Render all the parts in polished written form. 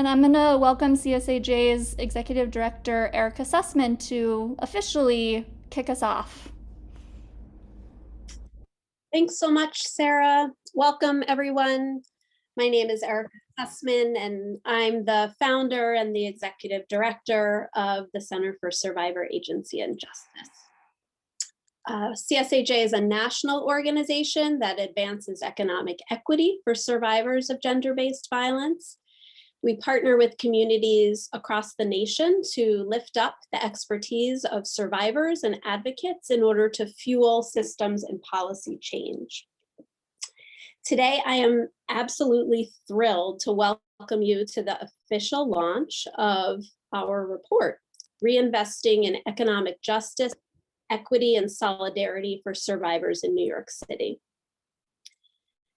And I'm going to welcome CSAJ's Executive Director, Erica Sussman, to officially kick us off. Thanks so much, Sarah. Welcome, everyone. My name is Erica Sussman, and I'm the founder and the Executive Director of the Center for Survivor Agency and Justice. CSAJ is a national organization that advances economic equity for survivors of gender-based violence. We partner with communities across the nation to lift up the expertise of survivors and advocates in order to fuel systems and policy change. Today, I am absolutely thrilled to welcome you to the official launch of our report, Reinvesting in Economic Justice, Equity, and Solidarity for Survivors in New York City.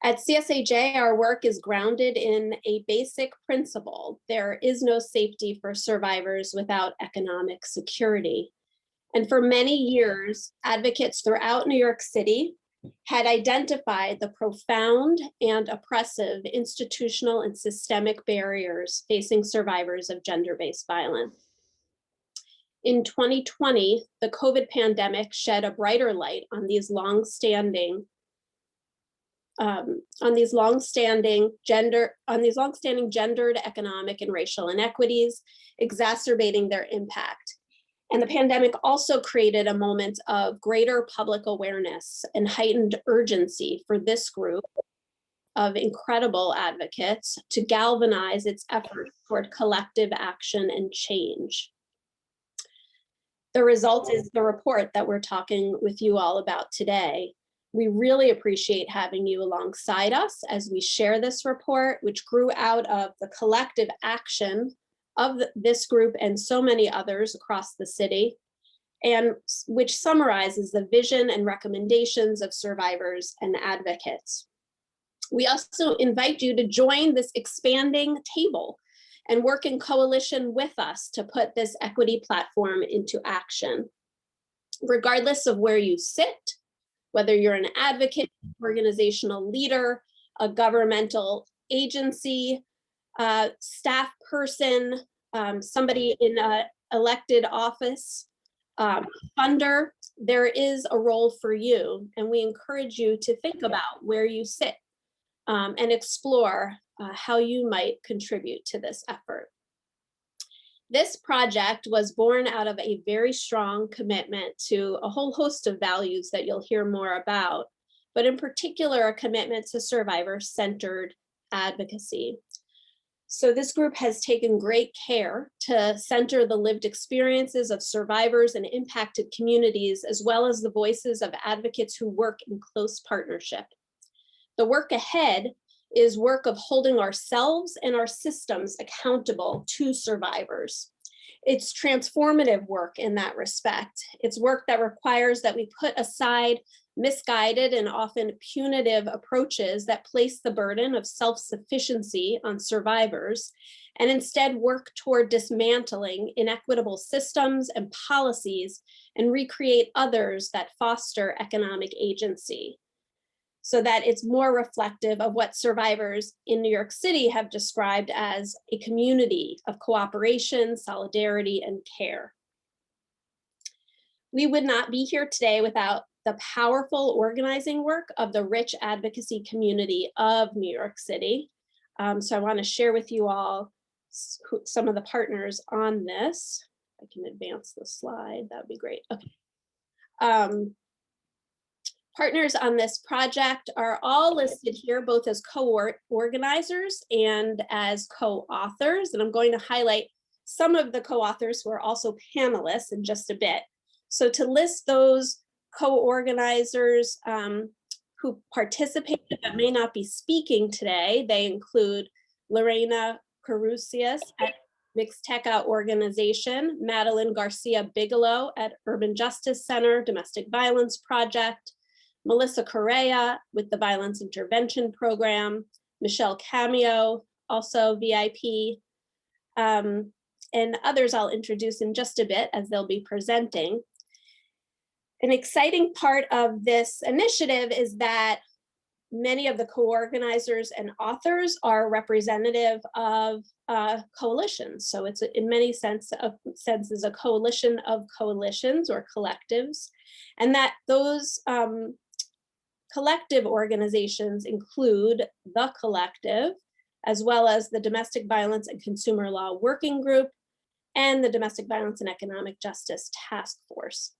At CSAJ, our work is grounded in a basic principle. There is no safety for survivors without economic security. And for many years, advocates throughout New York City had identified the profound and oppressive institutional and systemic barriers facing survivors of gender-based violence. In 2020, the COVID pandemic shed a brighter light on these long-standing gendered, economic, and racial inequities, exacerbating their impact. And the pandemic also created a moment of greater public awareness and heightened urgency for this group of incredible advocates to galvanize its efforts toward collective action and change. The result is the report that we're talking with you all about today. We really appreciate having you alongside us as we share this report, which grew out of the collective action of this group and so many others across the city, and which summarizes the vision and recommendations of survivors and advocates. We also invite you to join this expanding table and work in coalition with us to put this equity platform into action. Regardless of where you sit, whether you're an advocate, organizational leader, a governmental agency, staff person, somebody in an elected office, funder, there is a role for you. And we encourage you to think about where you sit and explore how you might contribute to this effort. This project was born out of a very strong commitment to a whole host of values that you'll hear more about, but in particular, a commitment to survivor-centered advocacy. So this group has taken great care to center the lived experiences of survivors and impacted communities, as well as the voices of advocates who work in close partnership. The work ahead is work of holding ourselves and our systems accountable to survivors. It's transformative work in that respect. It's work that requires that we put aside misguided and often punitive approaches that place the burden of self-sufficiency on survivors, and instead work toward dismantling inequitable systems and policies and recreate others that foster economic agency, so that it's more reflective of what survivors in New York City have described as a community of cooperation, solidarity, and care. We would not be here today without the powerful organizing work of the rich advocacy community of New York City. So I want to share with you all some of the partners on this. I can advance the slide, that would be great. Okay. Partners on this project are all listed here, both as co-organizers and as co-authors. And I'm going to highlight some of the co-authors who are also panelists in just a bit. So to list those co-organizers who participated but may not be speaking today, they include Lorena Carusias at Mixteca Organization, Madeline Garcia Bigelow at Urban Justice Center, Domestic Violence Project, Melissa Correa with the Violence Intervention Program, Michelle Cameo, also VIP, and others I'll introduce in just a bit as they'll be presenting. An exciting part of this initiative is that Many of the co-organizers and authors are representative of coalitions. So it's in many senses a coalition of coalitions or collectives, and that those collective organizations include the Collective, as well as the Domestic Violence and Consumer Law Working Group and the Domestic Violence and Economic Justice Task Force.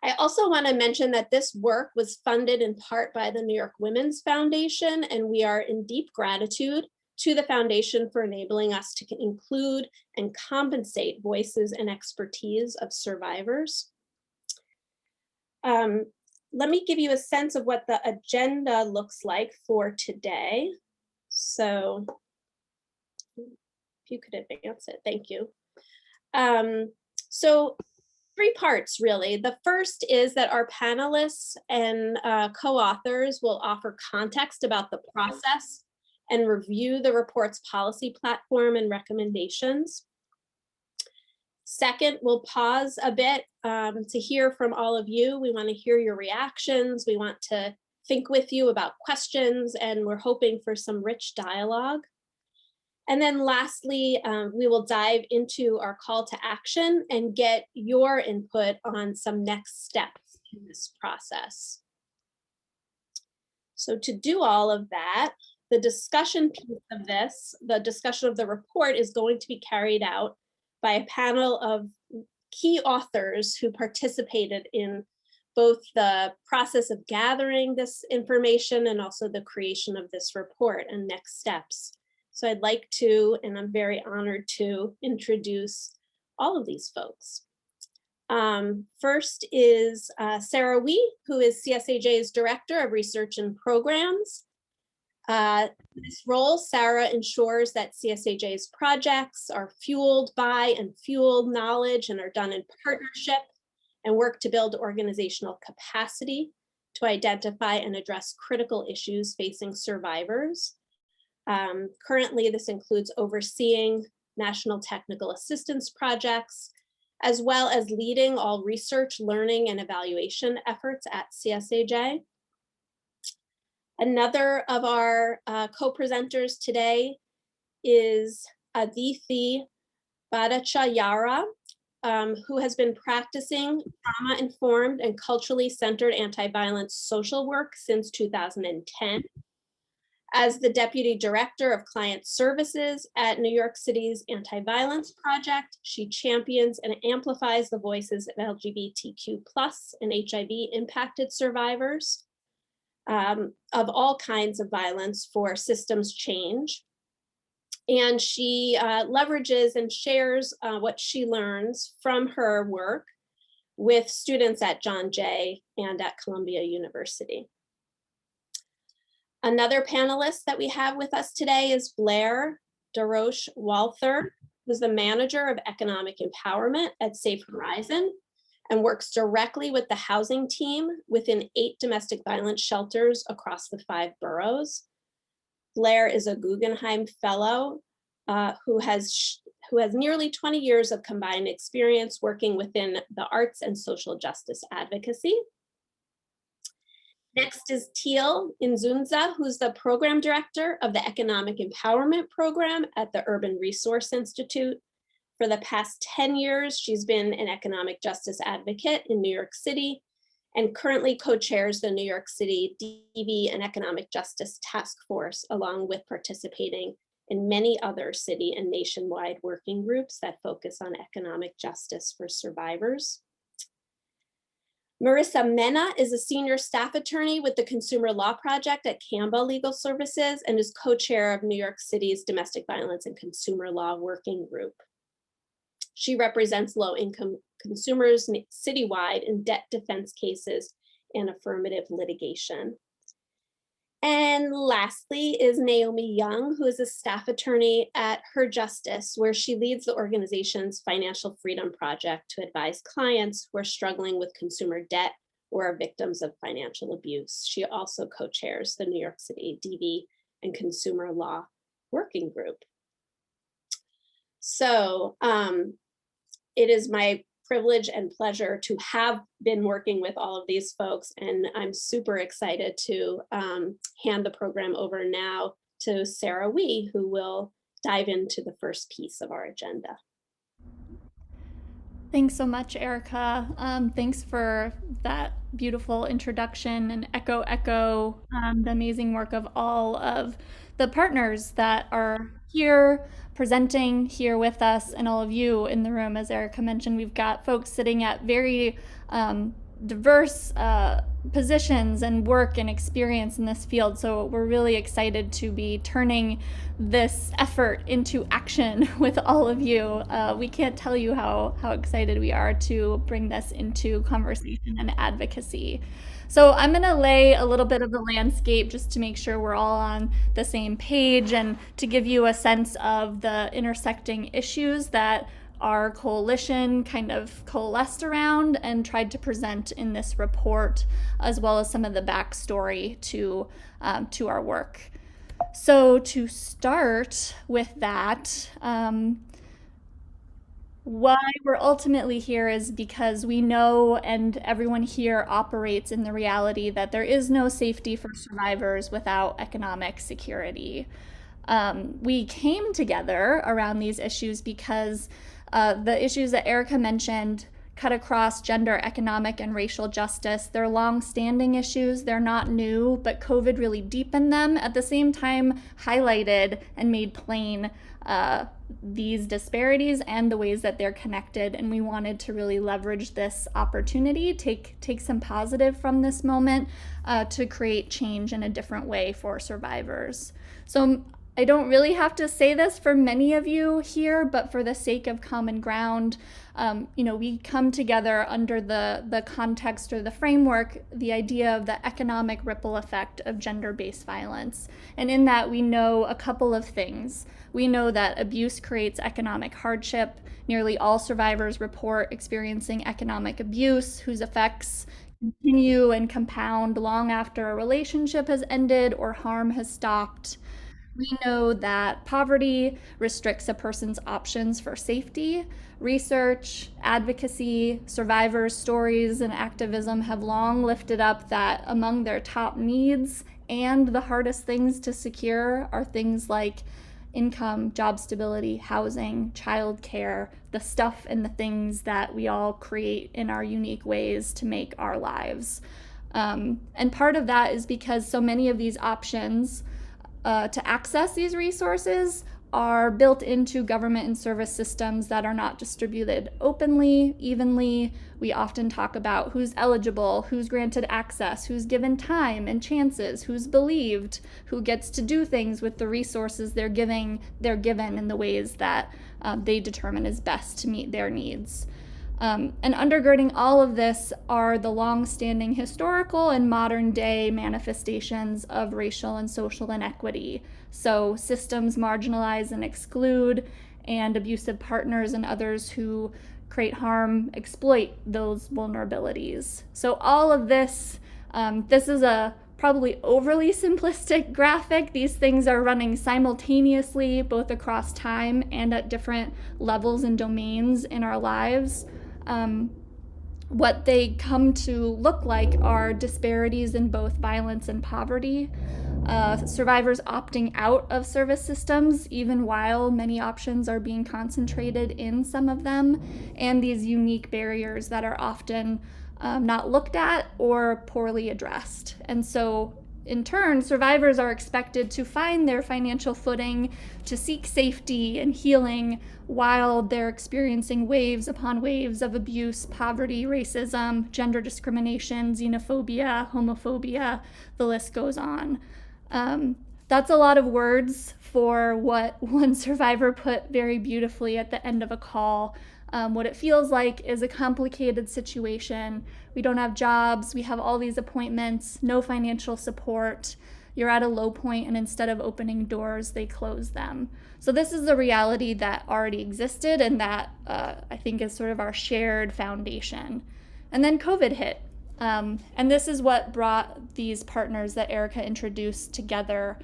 I also want to mention that this work was funded in part by the New York Women's Foundation, and we are in deep gratitude to the foundation for enabling us to include and compensate voices and expertise of survivors. Let me give you a sense of what the agenda looks like for today. So if you could advance it, thank you. So 3 parts, really. The first is that our panelists and co-authors will offer context about the process and review the report's policy platform and recommendations. Second, we'll pause a bit to hear from all of you. We want to hear your reactions. We want to think with you about questions, and we're hoping for some rich dialogue. And then lastly, we will dive into our call to action and get your input on some next steps in this process. So to do all of that, the discussion piece of this, the discussion of the report, is going to be carried out by a panel of key authors who participated in both the process of gathering this information and also the creation of this report and next steps. So I'd like to, and I'm very honored to, introduce all of these folks. First is Sarah Wee, who is CSAJ's Director of Research and Programs. In this role, Sarah ensures that CSAJ's projects are fueled by and fuel knowledge and are done in partnership and work to build organizational capacity to identify and address critical issues facing survivors. Currently, this includes overseeing national technical assistance projects, as well as leading all research, learning, and evaluation efforts at CSAJ. Another of our co-presenters today is Aditi Bhattacharya, who has been practicing trauma-informed and culturally centered anti-violence social work since 2010. As the Deputy Director of Client Services at New York City's Anti-Violence Project, she champions and amplifies the voices of LGBTQ+ and HIV-impacted survivors of all kinds of violence for systems change. And she leverages and shares what she learns from her work with students at John Jay and at Columbia University. Another panelist that we have with us today is Blair DeRoche-Walther, who's the Manager of Economic Empowerment at Safe Horizon and works directly with the housing team within 8 domestic violence shelters across the 5 boroughs. Blair is a Guggenheim Fellow who has nearly 20 years of combined experience working within the arts and social justice advocacy. Next is Teal Inzunza, who's the Program Director of the Economic Empowerment Program at the Urban Resource Institute. For the past 10 years, she's been an economic justice advocate in New York City and currently co-chairs the New York City DV and Economic Justice Task Force, along with participating in many other city and nationwide working groups that focus on economic justice for survivors. Marissa Mena is a senior staff attorney with the Consumer Law Project at Campbell Legal Services and is co-chair of New York City's Domestic Violence and Consumer Law Working Group. She represents low-income consumers citywide in debt defense cases and affirmative litigation. And lastly is Naomi Young, who is a staff attorney at Her Justice, where she leads the organization's Financial Freedom Project to advise clients who are struggling with consumer debt or are victims of financial abuse. She also co-chairs the New York City DV and Consumer Law Working Group. So it is my privilege and pleasure to have been working with all of these folks. And I'm super excited to hand the program over now to Sarah Wee, who will dive into the first piece of our agenda. Thanks so much, Erica. Thanks for that beautiful introduction and echo the amazing work of all of the partners that are here presenting here with us and all of you in the room. As Erica mentioned, we've got folks sitting at very diverse positions and work and experience in this field. So we're really excited to be turning this effort into action with all of you. We can't tell you how excited we are to bring this into conversation and advocacy. So I'm going to lay a little bit of the landscape just to make sure we're all on the same page and to give you a sense of the intersecting issues that our coalition kind of coalesced around and tried to present in this report, as well as some of the backstory to our work. So to start with that, why we're ultimately here is because we know, and everyone here operates in the reality that there is no safety for survivors without economic security. We came together around these issues because the issues that Erica mentioned cut across gender, economic, and racial justice. They're long-standing issues. They're not new, but COVID really deepened them. At the same time, highlighted and made plain these disparities and the ways that they're connected. And we wanted to really leverage this opportunity, take some positive from this moment to create change in a different way for survivors. So I don't really have to say this for many of you here, but for the sake of common ground, we come together under the context or the framework, the idea of the economic ripple effect of gender-based violence. And in that, we know a couple of things. We know that abuse creates economic hardship. Nearly all survivors report experiencing economic abuse, whose effects continue and compound long after a relationship has ended or harm has stopped. We know that poverty restricts a person's options for safety. Research, advocacy, survivors' stories, and activism have long lifted up that among their top needs and the hardest things to secure are things like income, job stability, housing, childcare, the stuff and the things that we all create in our unique ways to make our lives. And part of that is because so many of these options to access these resources are built into government and service systems that are not distributed openly, evenly. We often talk about who's eligible, who's granted access, who's given time and chances, who's believed, who gets to do things with the resources they're given in the ways that they determine is best to meet their needs. And undergirding all of this are the long-standing historical and modern-day manifestations of racial and social inequity. So systems marginalize and exclude, and abusive partners and others who create harm exploit those vulnerabilities. So all of this, this is a probably overly simplistic graphic. These things are running simultaneously, both across time and at different levels and domains in our lives. What they come to look like are disparities in both violence and poverty, survivors opting out of service systems, even while many options are being concentrated in some of them, and these unique barriers that are often not looked at or poorly addressed. And so in turn, survivors are expected to find their financial footing, to seek safety and healing while they're experiencing waves upon waves of abuse, poverty, racism, gender discrimination, xenophobia, homophobia, the list goes on. That's a lot of words for what one survivor put very beautifully at the end of a call. What it feels like is a complicated situation. We don't have jobs, we have all these appointments, no financial support. You're at a low point, and instead of opening doors, they close them. So this is the reality that already existed, and that I think is sort of our shared foundation. And then COVID hit. And this is what brought these partners that Erica introduced together.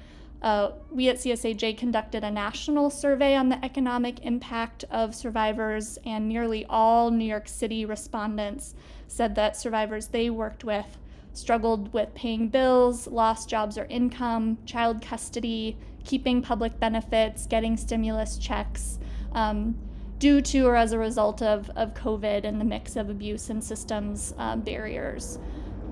We at CSAJ conducted a national survey on the economic impact of survivors, and nearly all New York City respondents said that survivors they worked with struggled with paying bills, lost jobs or income, child custody, keeping public benefits, getting stimulus checks, due to or as a result of COVID and the mix of abuse and systems barriers.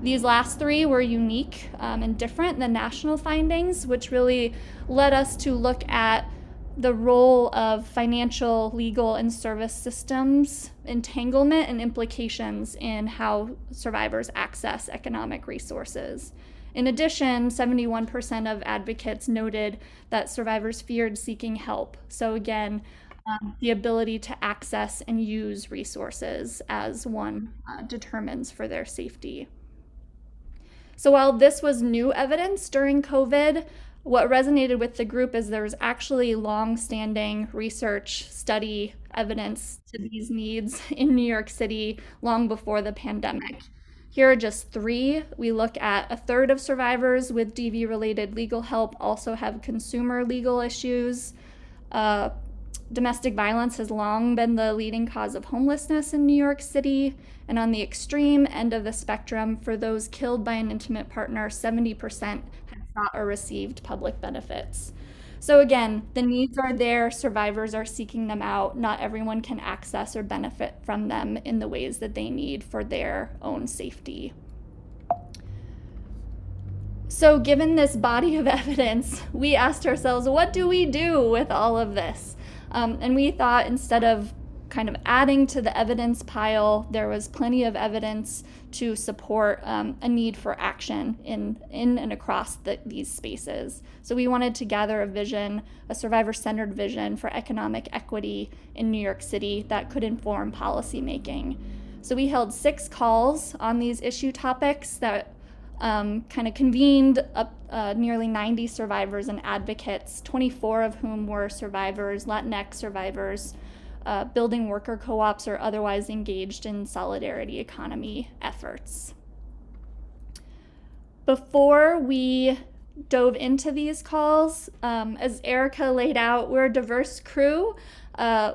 These last three were unique and different than national findings, which really led us to look at the role of financial, legal, and service systems entanglement and implications in how survivors access economic resources. In addition, 71% of advocates noted that survivors feared seeking help. So again, the ability to access and use resources as one determines for their safety. So while this was new evidence during COVID, what resonated with the group is there was actually long-standing research, study, evidence to these needs in New York City long before the pandemic. Here are just three. We look at a third of survivors with DV-related legal help also have consumer legal issues. Domestic violence has long been the leading cause of homelessness in New York City. And on the extreme end of the spectrum, for those killed by an intimate partner, 70% have sought or received public benefits. So again, the needs are there, survivors are seeking them out. Not everyone can access or benefit from them in the ways that they need for their own safety. So given this body of evidence, we asked ourselves, what do we do with all of this? And we thought instead of kind of adding to the evidence pile, there was plenty of evidence to support a need for action in and across these spaces. So we wanted to gather a vision, a survivor-centered vision for economic equity in New York City that could inform policymaking. So we held 6 calls on these issue topics that kind of convened up nearly 90 survivors and advocates, 24 of whom were survivors, Latinx survivors, building worker co-ops, or otherwise engaged in solidarity economy efforts. Before we dove into these calls, as Erica laid out, we're a diverse crew.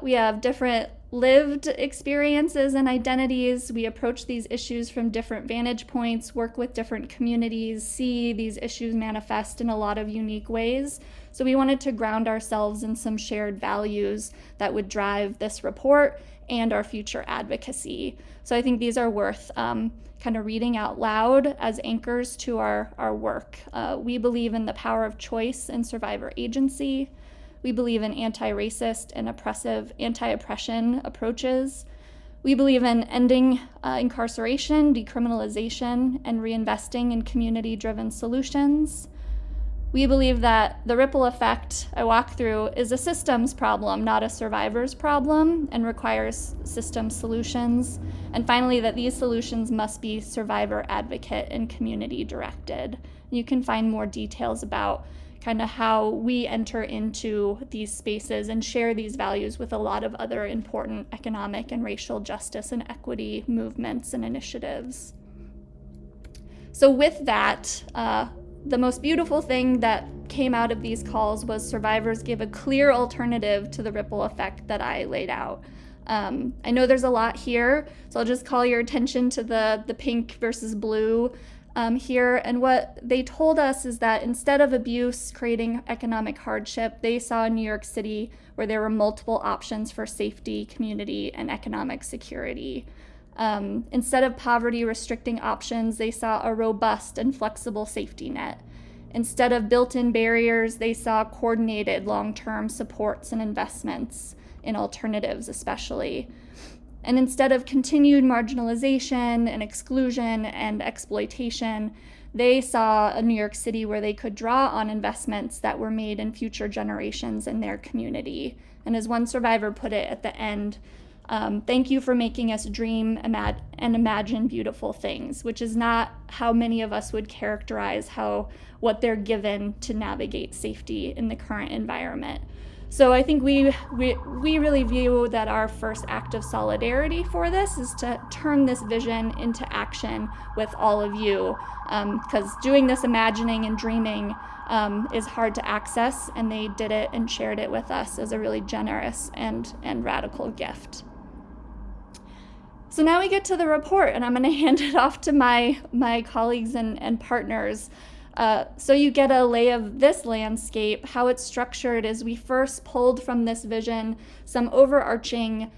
We have different lived experiences and identities. We approach these issues from different vantage points, work with different communities, see these issues manifest in a lot of unique ways. So we wanted to ground ourselves in some shared values that would drive this report and our future advocacy. So I think these are worth kind of reading out loud as anchors to our work. We believe in the power of choice and survivor agency. We believe in anti-racist and oppressive anti-oppression approaches. We believe in ending incarceration, decriminalization, and reinvesting in community-driven solutions. We believe that the ripple effect I walk through is a systems problem, not a survivor's problem, and requires system solutions. And finally, that these solutions must be survivor advocate and community directed. You can find more details about kind of how we enter into these spaces and share these values with a lot of other important economic and racial justice and equity movements and initiatives. So with that, the most beautiful thing that came out of these calls was survivors give a clear alternative to the ripple effect that I laid out. I know there's a lot here, so I'll just call your attention to the pink versus blue here. And what they told us is that instead of abuse creating economic hardship, they saw in New York City where there were multiple options for safety, community, and economic security. Instead of poverty restricting options, they saw a robust and flexible safety net. Instead of built-in barriers, they saw coordinated long-term supports and investments in alternatives especially. And instead of continued marginalization and exclusion and exploitation, they saw a New York City where they could draw on investments that were made in future generations in their community. And as one survivor put it at the end, thank you for making us dream and imagine beautiful things, which is not how many of us would characterize what they're given to navigate safety in the current environment. So I think we really view that our first act of solidarity for this is to turn this vision into action with all of you, because doing this imagining and dreaming is hard to access, and they did it and shared it with us as a really generous and radical gift. So now we get to the report, and I'm going to hand it off to my colleagues and partners. So you get a lay of this landscape. How it's structured is we first pulled from this vision some overarching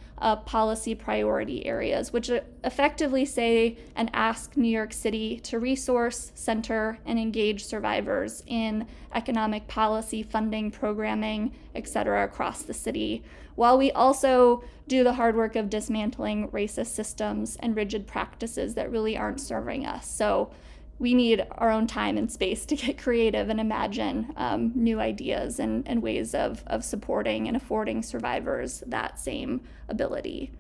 policy priority areas, which effectively say and ask New York City to resource, center, and engage survivors in economic policy, funding, programming, et cetera, across the city, while we also do the hard work of dismantling racist systems and rigid practices that really aren't serving us. So we need our own time and space to get creative and imagine new ideas and ways of supporting and affording survivors that same ability.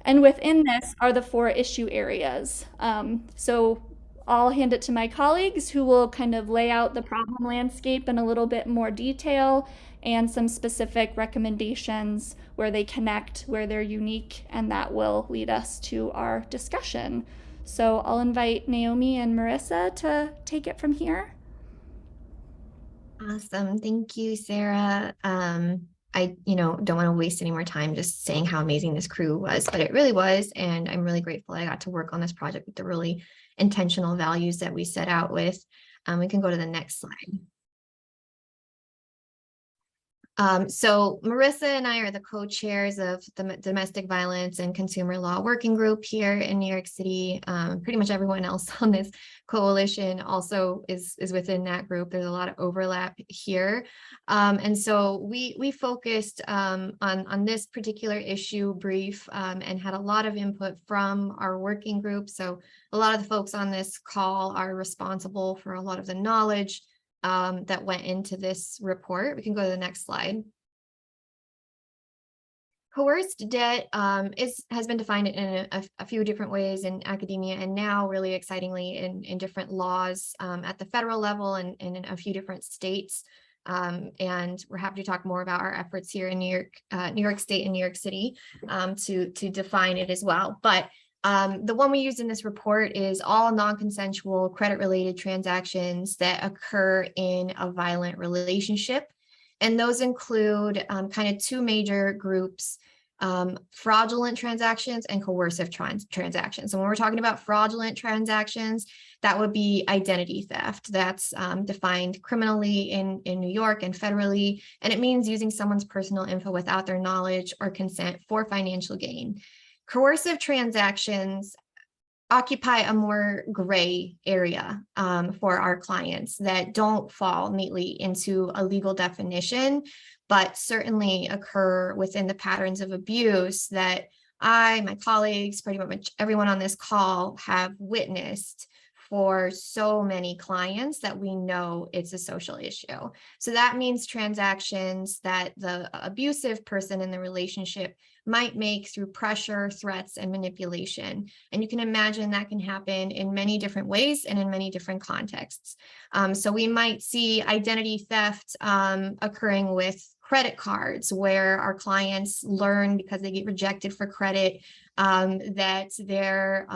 And within this are the 4 issue areas. So I'll hand it to my colleagues who will kind of lay out the problem landscape in a little bit more detail and some specific recommendations where they connect, where they're unique, and that will lead us to our discussion. So I'll invite Naomi and Marissa to take it from here. Awesome. Thank you, Sarah. I, don't want to waste any more time just saying how amazing this crew was, but it really was. And I'm really grateful I got to work on this project with the really intentional values that we set out with. We can go to the next slide. So Marissa and I are the co-chairs of the Domestic Violence and Consumer Law Working Group here in New York City. Pretty much everyone else on this coalition also is within that group. There's a lot of overlap here. And so we focused on this particular issue brief and had a lot of input from our working group. So a lot of the folks on this call are responsible for a lot of the knowledge that went into this report. We can go to the next slide. Coerced debt has been defined in a few different ways in academia, and now really excitingly in different laws at the federal level and in a few different states. And we're happy to talk more about our efforts here in New York State and New York City to define it as well. But the one we used in this report is all non-consensual credit-related transactions that occur in a violent relationship. And those include kind of 2 major groups, fraudulent transactions and coercive transactions. And when we're talking about fraudulent transactions, that would be identity theft. That's defined criminally in New York and federally, and it means using someone's personal info without their knowledge or consent for financial gain. Coercive transactions occupy a more gray area for our clients that don't fall neatly into a legal definition, but certainly occur within the patterns of abuse that my colleagues, pretty much everyone on this call have witnessed for so many clients that we know it's a social issue. So that means transactions that the abusive person in the relationship might make through pressure, threats, and manipulation. And you can imagine that can happen in many different ways and in many different contexts. So we might see identity theft occurring with credit cards, where our clients learn because they get rejected for credit that their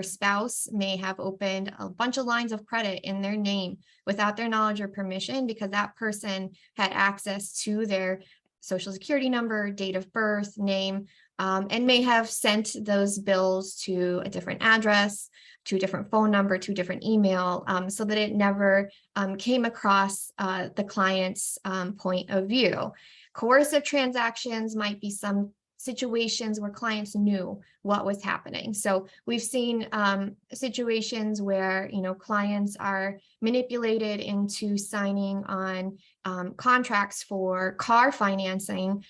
spouse may have opened a bunch of lines of credit in their name without their knowledge or permission, because that person had access to their social security number, date of birth, name, and may have sent those bills to a different address, to a different phone number, to a different email, so that it never came across the client's point of view. Coercive transactions might be some situations where clients knew what was happening. So we've seen situations where clients are manipulated into signing on contracts for car financing.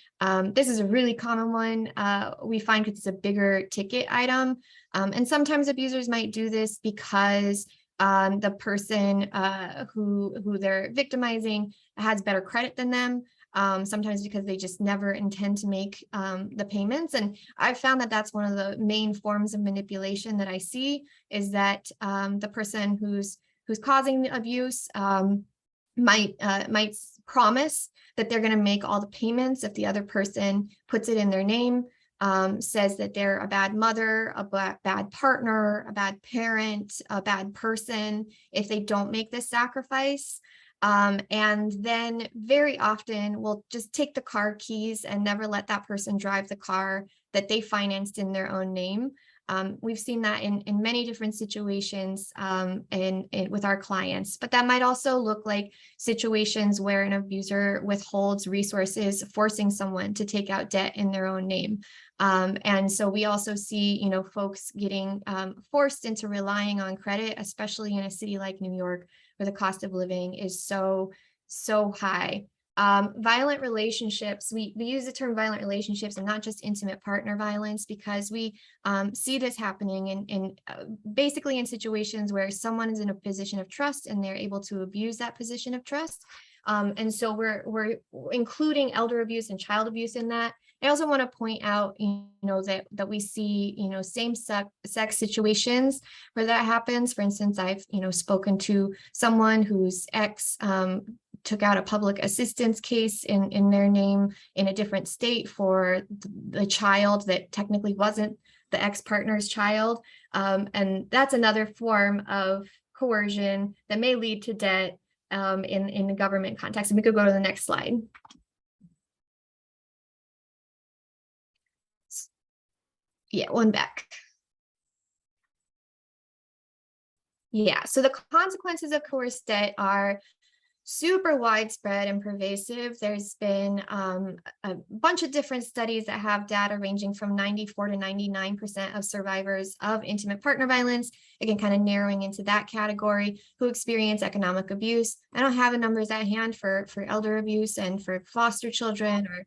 This is a really common one we find because it's a bigger ticket item. And sometimes abusers might do this because the person who they're victimizing has better credit than them. Sometimes because they just never intend to make the payments. And I've found that that's one of the main forms of manipulation that I see, is that the person who's causing the abuse might promise that they're going to make all the payments if the other person puts it in their name, says that they're a bad mother, a bad partner, a bad parent, a bad person if they don't make this sacrifice. And then very often will just take the car keys and never let that person drive the car that they financed in their own name. We've seen that in many different situations with our clients, but that might also look like situations where an abuser withholds resources, forcing someone to take out debt in their own name. And so we also see, folks getting forced into relying on credit, especially in a city like New York, where the cost of living is so high. Violent relationships, we use the term violent relationships and not just intimate partner violence, because we see this happening in basically in situations where someone is in a position of trust and they're able to abuse that position of trust. And so we're including elder abuse and child abuse in that. I also want to point out, that we see, same-sex situations where that happens. For instance, I've, spoken to someone whose ex took out a public assistance case in their name in a different state for the child that technically wasn't the ex-partner's child. And that's another form of coercion that may lead to debt in the government context. And we could go to the next slide. Yeah, one back. Yeah, so the consequences of coerced debt are super widespread and pervasive. There's been a bunch of different studies that have data ranging from 94 to 99% of survivors of intimate partner violence, again, kind of narrowing into that category, who experience economic abuse. I don't have the numbers at hand for elder abuse and for foster children or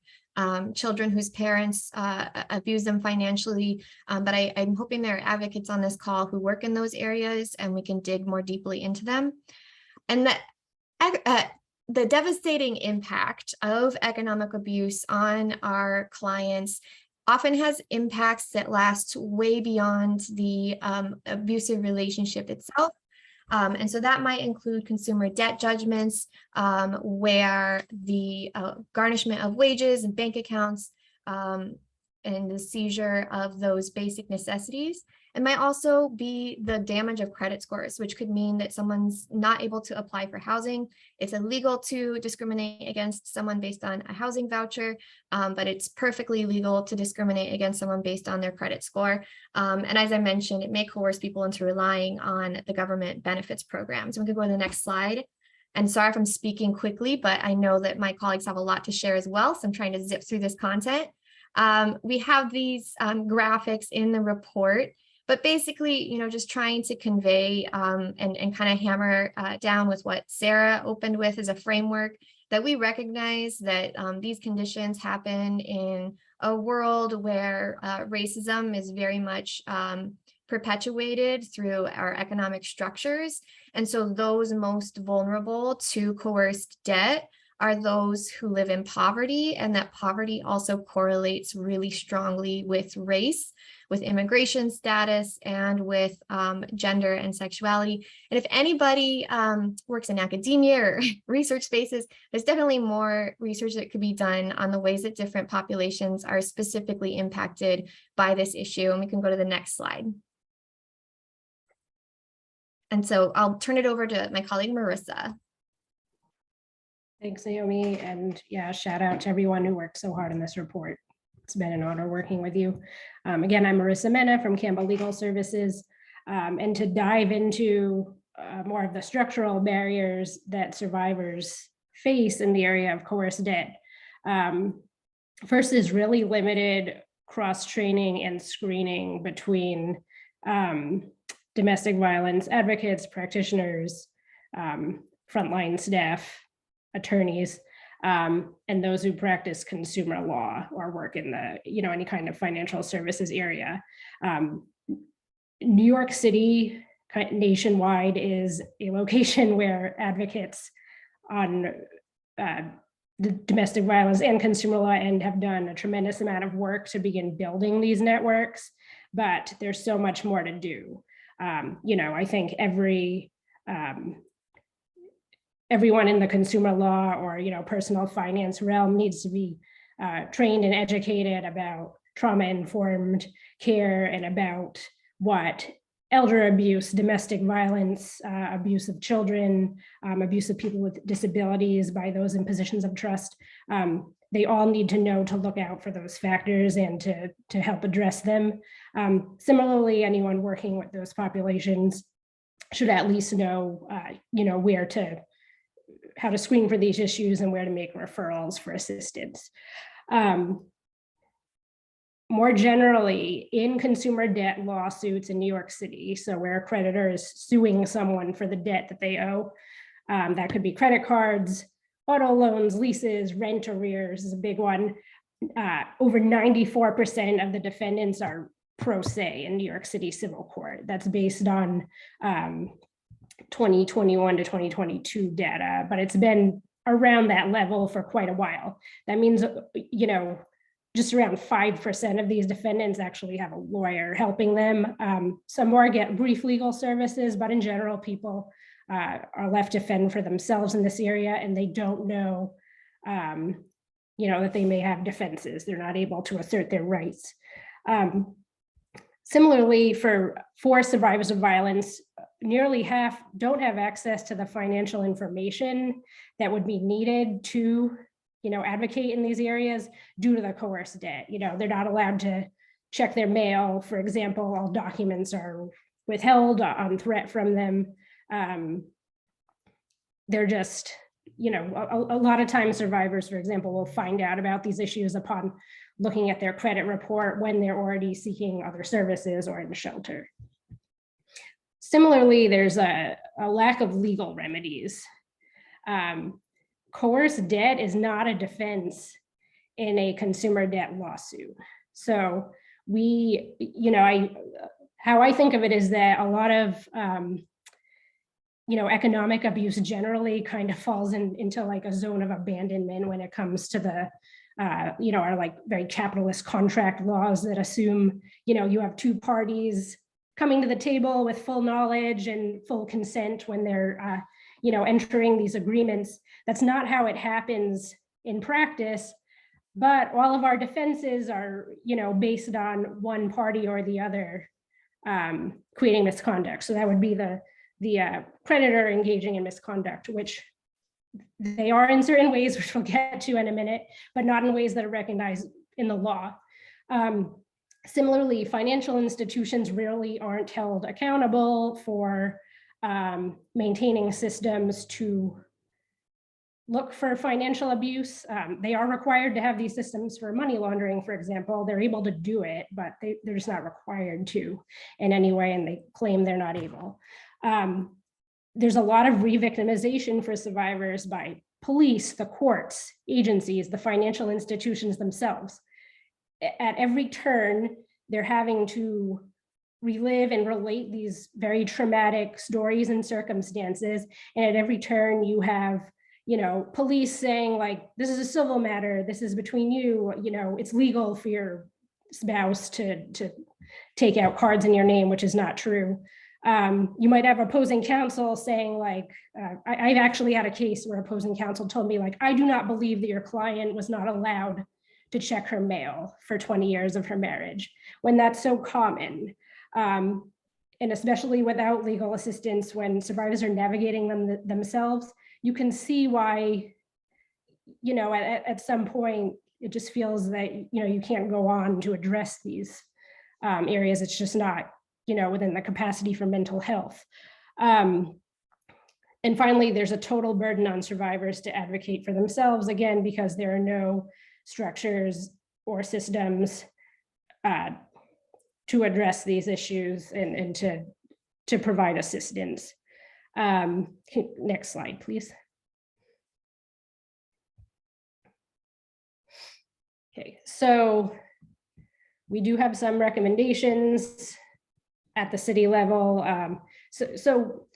children whose parents abuse them financially, but I'm hoping there are advocates on this call who work in those areas and we can dig more deeply into them. And the devastating impact of economic abuse on our clients often has impacts that last way beyond the abusive relationship itself. And so that might include consumer debt judgments, where the garnishment of wages and bank accounts and the seizure of those basic necessities. It might also be the damage of credit scores, which could mean that someone's not able to apply for housing. It's illegal to discriminate against someone based on a housing voucher, but it's perfectly legal to discriminate against someone based on their credit score. And as I mentioned, it may coerce people into relying on the government benefits programs. We could go to the next slide. And sorry if I'm speaking quickly, but I know that my colleagues have a lot to share as well, so I'm trying to zip through this content. We have these graphics in the report, but basically, just trying to convey and kind of hammer down with what Sarah opened with as a framework, that we recognize that these conditions happen in a world where racism is very much perpetuated through our economic structures. And so those most vulnerable to coerced debt are those who live in poverty, and that poverty also correlates really strongly with race, with immigration status, and with gender and sexuality. And if anybody works in academia or research spaces, there's definitely more research that could be done on the ways that different populations are specifically impacted by this issue. And we can go to the next slide. And so I'll turn it over to my colleague, Marissa. Thanks, Naomi. And yeah, shout out to everyone who worked so hard on this report. It's been an honor working with you. Again, I'm Marissa Mena from Campbell Legal Services. And to dive into more of the structural barriers that survivors face in the area of coerced debt. First is really limited cross-training and screening between domestic violence advocates, practitioners, frontline staff, attorneys, and those who practice consumer law or work in the, any kind of financial services area. New York City nationwide is a location where advocates on the domestic violence and consumer law end have done a tremendous amount of work to begin building these networks, but there's so much more to do. I think every everyone in the consumer law or, personal finance realm needs to be trained and educated about trauma-informed care and about what elder abuse, domestic violence, abuse of children, abuse of people with disabilities by those in positions of trust. They all need to know to look out for those factors and to help address them. Similarly, anyone working with those populations should at least know, how to screen for these issues and where to make referrals for assistance. More generally, in consumer debt lawsuits in New York City, so where a creditor is suing someone for the debt that they owe, that could be credit cards, auto loans, leases, rent arrears is a big one. Over 94% of the defendants are pro se in New York City civil court. That's based on 2021 to 2022 data, but it's been around that level for quite a while. That means, just around 5% of these defendants actually have a lawyer helping them. Some more get brief legal services, but in general, people are left to fend for themselves in this area, and they don't know, that they may have defenses. They're not able to assert their rights. Similarly, for survivors of violence, nearly half don't have access to the financial information that would be needed to advocate in these areas due to the coerced debt. They're not allowed to check their mail. For example, all documents are withheld on threat from them. They're just, a lot of times survivors, for example, will find out about these issues upon looking at their credit report when they're already seeking other services or in shelter. Similarly, there's a lack of legal remedies. Coerced debt is not a defense in a consumer debt lawsuit. So how I think of it is that a lot of, economic abuse generally kind of falls into like a zone of abandonment when it comes to the, our like very capitalist contract laws that assume, you have two parties coming to the table with full knowledge and full consent when they're, entering these agreements. That's not how it happens in practice, but all of our defenses are, based on one party or the other creating misconduct. So that would be the creditor engaging in misconduct, which they are in certain ways, which we'll get to in a minute, but not in ways that are recognized in the law. Similarly, financial institutions really aren't held accountable for maintaining systems to look for financial abuse. They are required to have these systems for money laundering, for example. They're able to do it, but they're just not required to in any way, and they claim they're not able. There's a lot of re-victimization for survivors by police, the courts, agencies, the financial institutions themselves. At every turn, they're having to relive and relate these very traumatic stories and circumstances. And at every turn you have, police saying like, this is a civil matter, this is between you, it's legal for your spouse to take out cards in your name, which is not true. You might have opposing counsel saying like, I've actually had a case where opposing counsel told me like, I do not believe that your client was not allowed to check her mail for 20 years of her marriage, when that's so common. And especially without legal assistance, when survivors are navigating them themselves, you can see why, at some point, it just feels that, you can't go on to address these areas. It's just not, within the capacity for mental health. And finally, there's a total burden on survivors to advocate for themselves, again, because there are no structures or systems to address these issues and to provide assistance. Next slide, please. Okay, so we do have some recommendations at the city level. So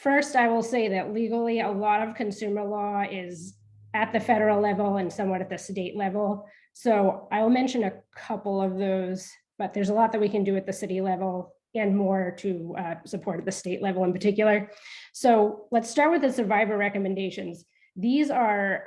first, I will say that legally, a lot of consumer law is at the federal level and somewhat at the state level. So I will mention a couple of those, but there's a lot that we can do at the city level and more to support at the state level in particular. So let's start with the survivor recommendations. These are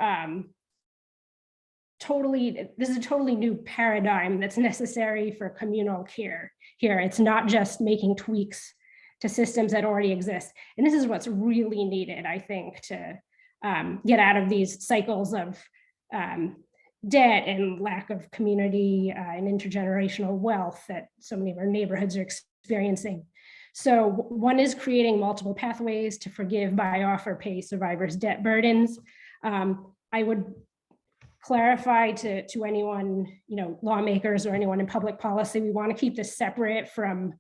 this is a totally new paradigm that's necessary for communal care here. It's not just making tweaks to systems that already exist. And this is what's really needed, I think, to get out of these cycles of debt and lack of community and intergenerational wealth that so many of our neighborhoods are experiencing. So one is creating multiple pathways to forgive, buy off, or pay survivors' debt burdens. I would clarify to anyone, lawmakers or anyone in public policy, we want to keep this separate from,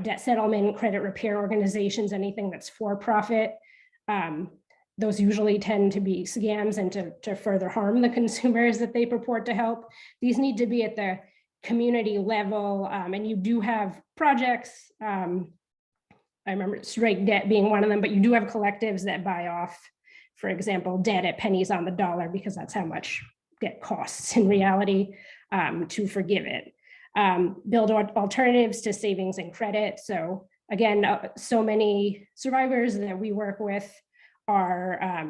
debt settlement, credit repair organizations, anything that's for profit. Those usually tend to be scams and to further harm the consumers that they purport to help. These need to be at the community level, and you do have projects. I remember Strike Debt being one of them, but you do have collectives that buy off, for example, debt at pennies on the dollar, because that's how much debt costs in reality to forgive it. Build alternatives to savings and credit. So again, so many survivors that we work with are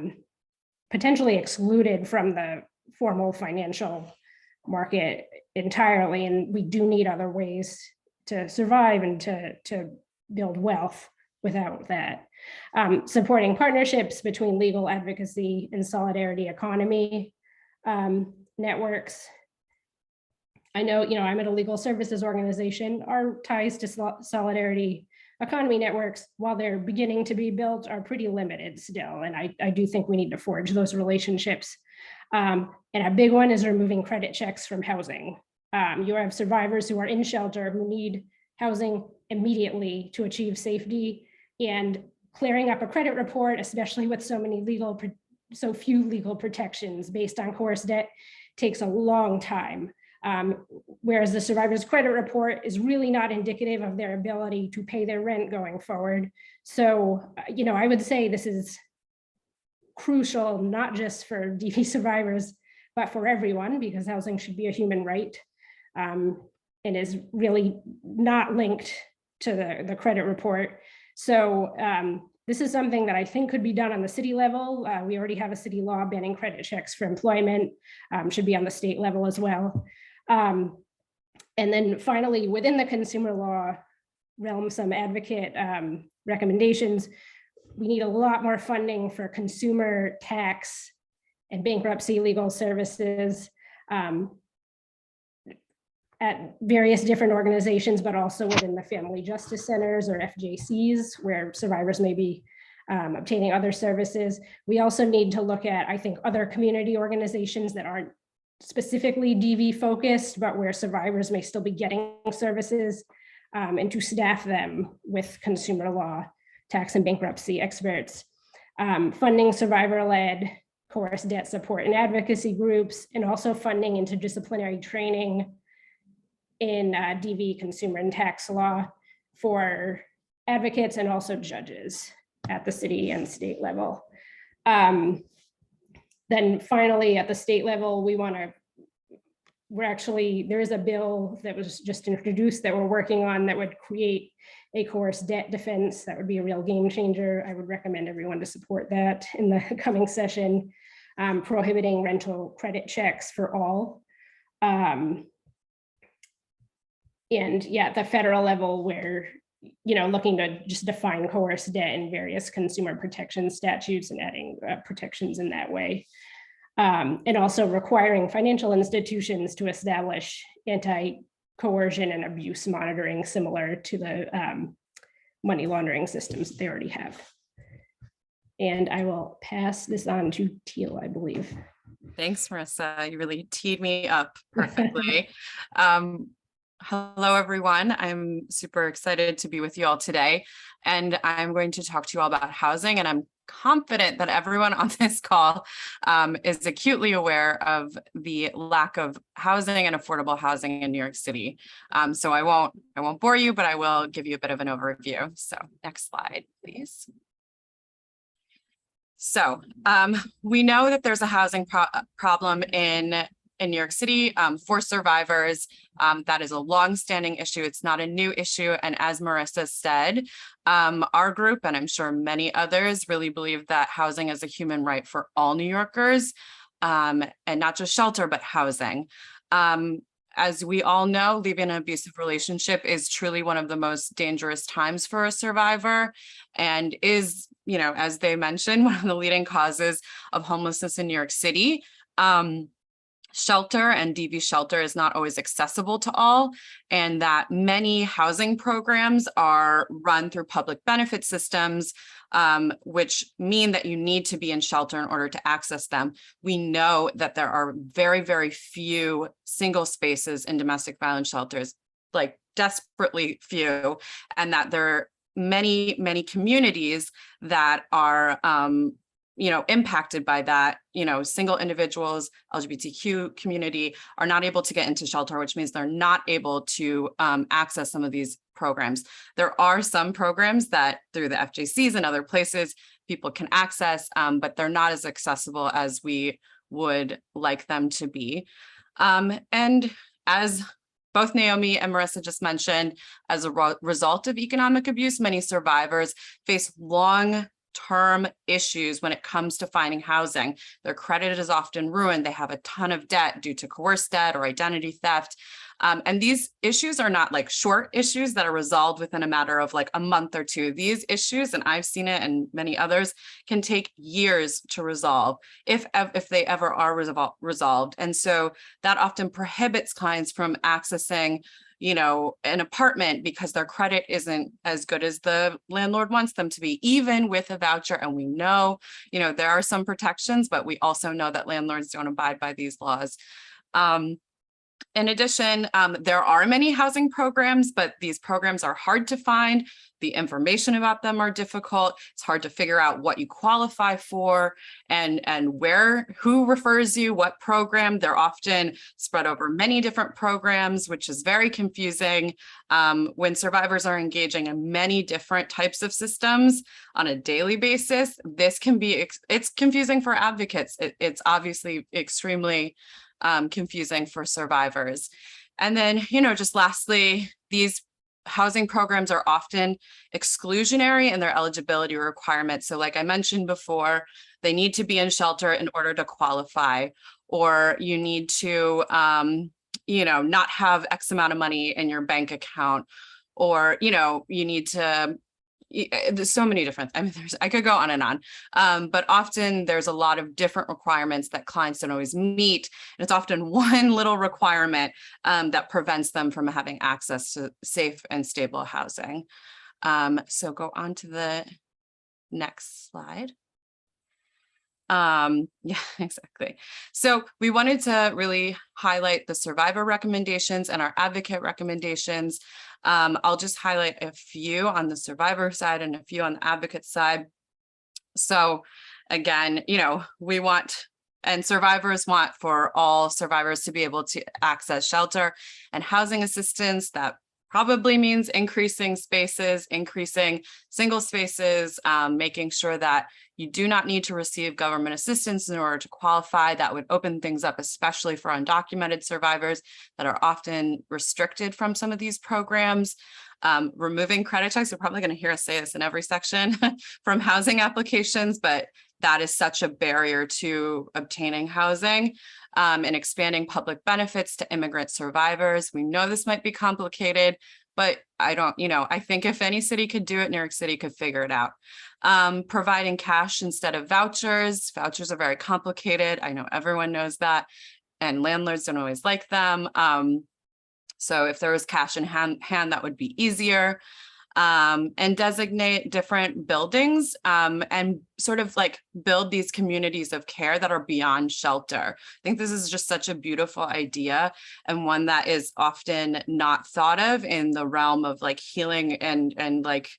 potentially excluded from the formal financial market entirely. And we do need other ways to survive and to build wealth without that. Supporting partnerships between legal advocacy and solidarity economy networks. I know, I'm at a legal services organization. Our ties to solidarity economy networks, while they're beginning to be built, are pretty limited still. And I do think we need to forge those relationships. And a big one is removing credit checks from housing. You have survivors who are in shelter who need housing immediately to achieve safety, and clearing up a credit report, especially with so few legal protections based on coerced debt, takes a long time. Whereas the survivor's credit report is really not indicative of their ability to pay their rent going forward. So, I would say this is crucial, not just for DV survivors, but for everyone, because housing should be a human right, and is really not linked to the credit report. So this is something that I think could be done on the city level. We already have a city law banning credit checks for employment, should be on the state level as well. And then finally, within the consumer law realm, some advocate recommendations. We need a lot more funding for consumer tax and bankruptcy legal services at various different organizations, but also within the family justice centers or FJCs, where survivors may be obtaining other services. We also need to look at, I think, other community organizations that aren't specifically DV focused, but where survivors may still be getting services, and to staff them with consumer law, tax and bankruptcy experts. Funding survivor-led coerced debt support and advocacy groups, and also funding interdisciplinary training in DV consumer and tax law for advocates and also judges at the city and state level. Then finally, at the state level, there is a bill that was just introduced that we're working on that would create a coerced debt defense. That would be a real game changer. I would recommend everyone to support that in the coming session. Prohibiting rental credit checks for all. And yeah, at the federal level, where looking to just define coerced debt in various consumer protection statutes and adding protections in that way. And also requiring financial institutions to establish anti-coercion and abuse monitoring similar to the money laundering systems that they already have. And I will pass this on to Teal, I believe. Thanks, Marissa. You really teed me up perfectly. Hello, everyone. I'm super excited to be with you all today, and I'm going to talk to you all about housing, and I'm confident that everyone on this call is acutely aware of the lack of housing and affordable housing in New York City. So I won't bore you, but I will give you a bit of an overview. So next slide, please. So we know that there's a housing problem in in New York City for survivors. That is a longstanding issue. It's not a new issue. And as Marissa said, our group, and I'm sure many others, really believe that housing is a human right for all New Yorkers, and not just shelter, but housing. As we all know, leaving an abusive relationship is truly one of the most dangerous times for a survivor, and is, you know, as they mentioned, one of the leading causes of homelessness in New York City. Shelter and DV shelter is not always accessible to all, and that many housing programs are run through public benefit systems, which mean that you need to be in shelter in order to access them. We know that there are very, very few single spaces in domestic violence shelters, like desperately few, and that there are many, many communities that are you know, impacted by that. You know, single individuals, LGBTQ community are not able to get into shelter, which means they're not able to access some of these programs. There are some programs that through the FJCs and other places people can access, but they're not as accessible as we would like them to be. And as both Naomi and Marissa just mentioned, as a result of economic abuse, many survivors face long-term issues when it comes to finding housing. Their credit is often ruined. They have a ton of debt due to coerced debt or identity theft. And these issues are not like short issues that are resolved within a matter of like a month or two. These issues, and I've seen it and many others, can take years to resolve if they ever are resolved. And so that often prohibits clients from accessing, you know, an apartment because their credit isn't as good as the landlord wants them to be, even with a voucher. And we know, you know, there are some protections, but we also know that landlords don't abide by these laws. In addition, there are many housing programs, but these programs are hard to find. The information about them are difficult. It's hard to figure out what you qualify for and who refers you, what program. They're often spread over many different programs, which is very confusing. When survivors are engaging in many different types of systems on a daily basis, this can be, it's confusing for advocates. It's obviously extremely confusing for survivors. And then, you know, just lastly, these housing programs are often exclusionary in their eligibility requirements. So like I mentioned before, they need to be in shelter in order to qualify, or you need to, you know, not have X amount of money in your bank account, or, you know, you need to, there's so many different, I mean, I could go on and on, but often there's a lot of different requirements that clients don't always meet. And it's often one little requirement that prevents them from having access to safe and stable housing. So go on to the next slide. Yeah, exactly. So we wanted to really highlight the survivor recommendations and our advocate recommendations. I'll just highlight a few on the survivor side and a few on the advocate side. So again, you know, we want, and survivors want, for all survivors to be able to access shelter and housing assistance. That probably means increasing spaces, increasing single spaces, making sure that you do not need to receive government assistance in order to qualify. That would open things up, especially for undocumented survivors that are often restricted from some of these programs. Removing credit checks, you're probably going to hear us say this in every section from housing applications, but that is such a barrier to obtaining housing. And expanding public benefits to immigrant survivors. We know this might be complicated, but I don't, you know, I think if any city could do it, New York City could figure it out. Providing cash instead of vouchers. Vouchers are very complicated. I know everyone knows that, and landlords don't always like them. So if there was cash in hand, that would be easier. And designate different buildings and sort of like build these communities of care that are beyond shelter. I think this is just such a beautiful idea, and one that is often not thought of in the realm of like healing and like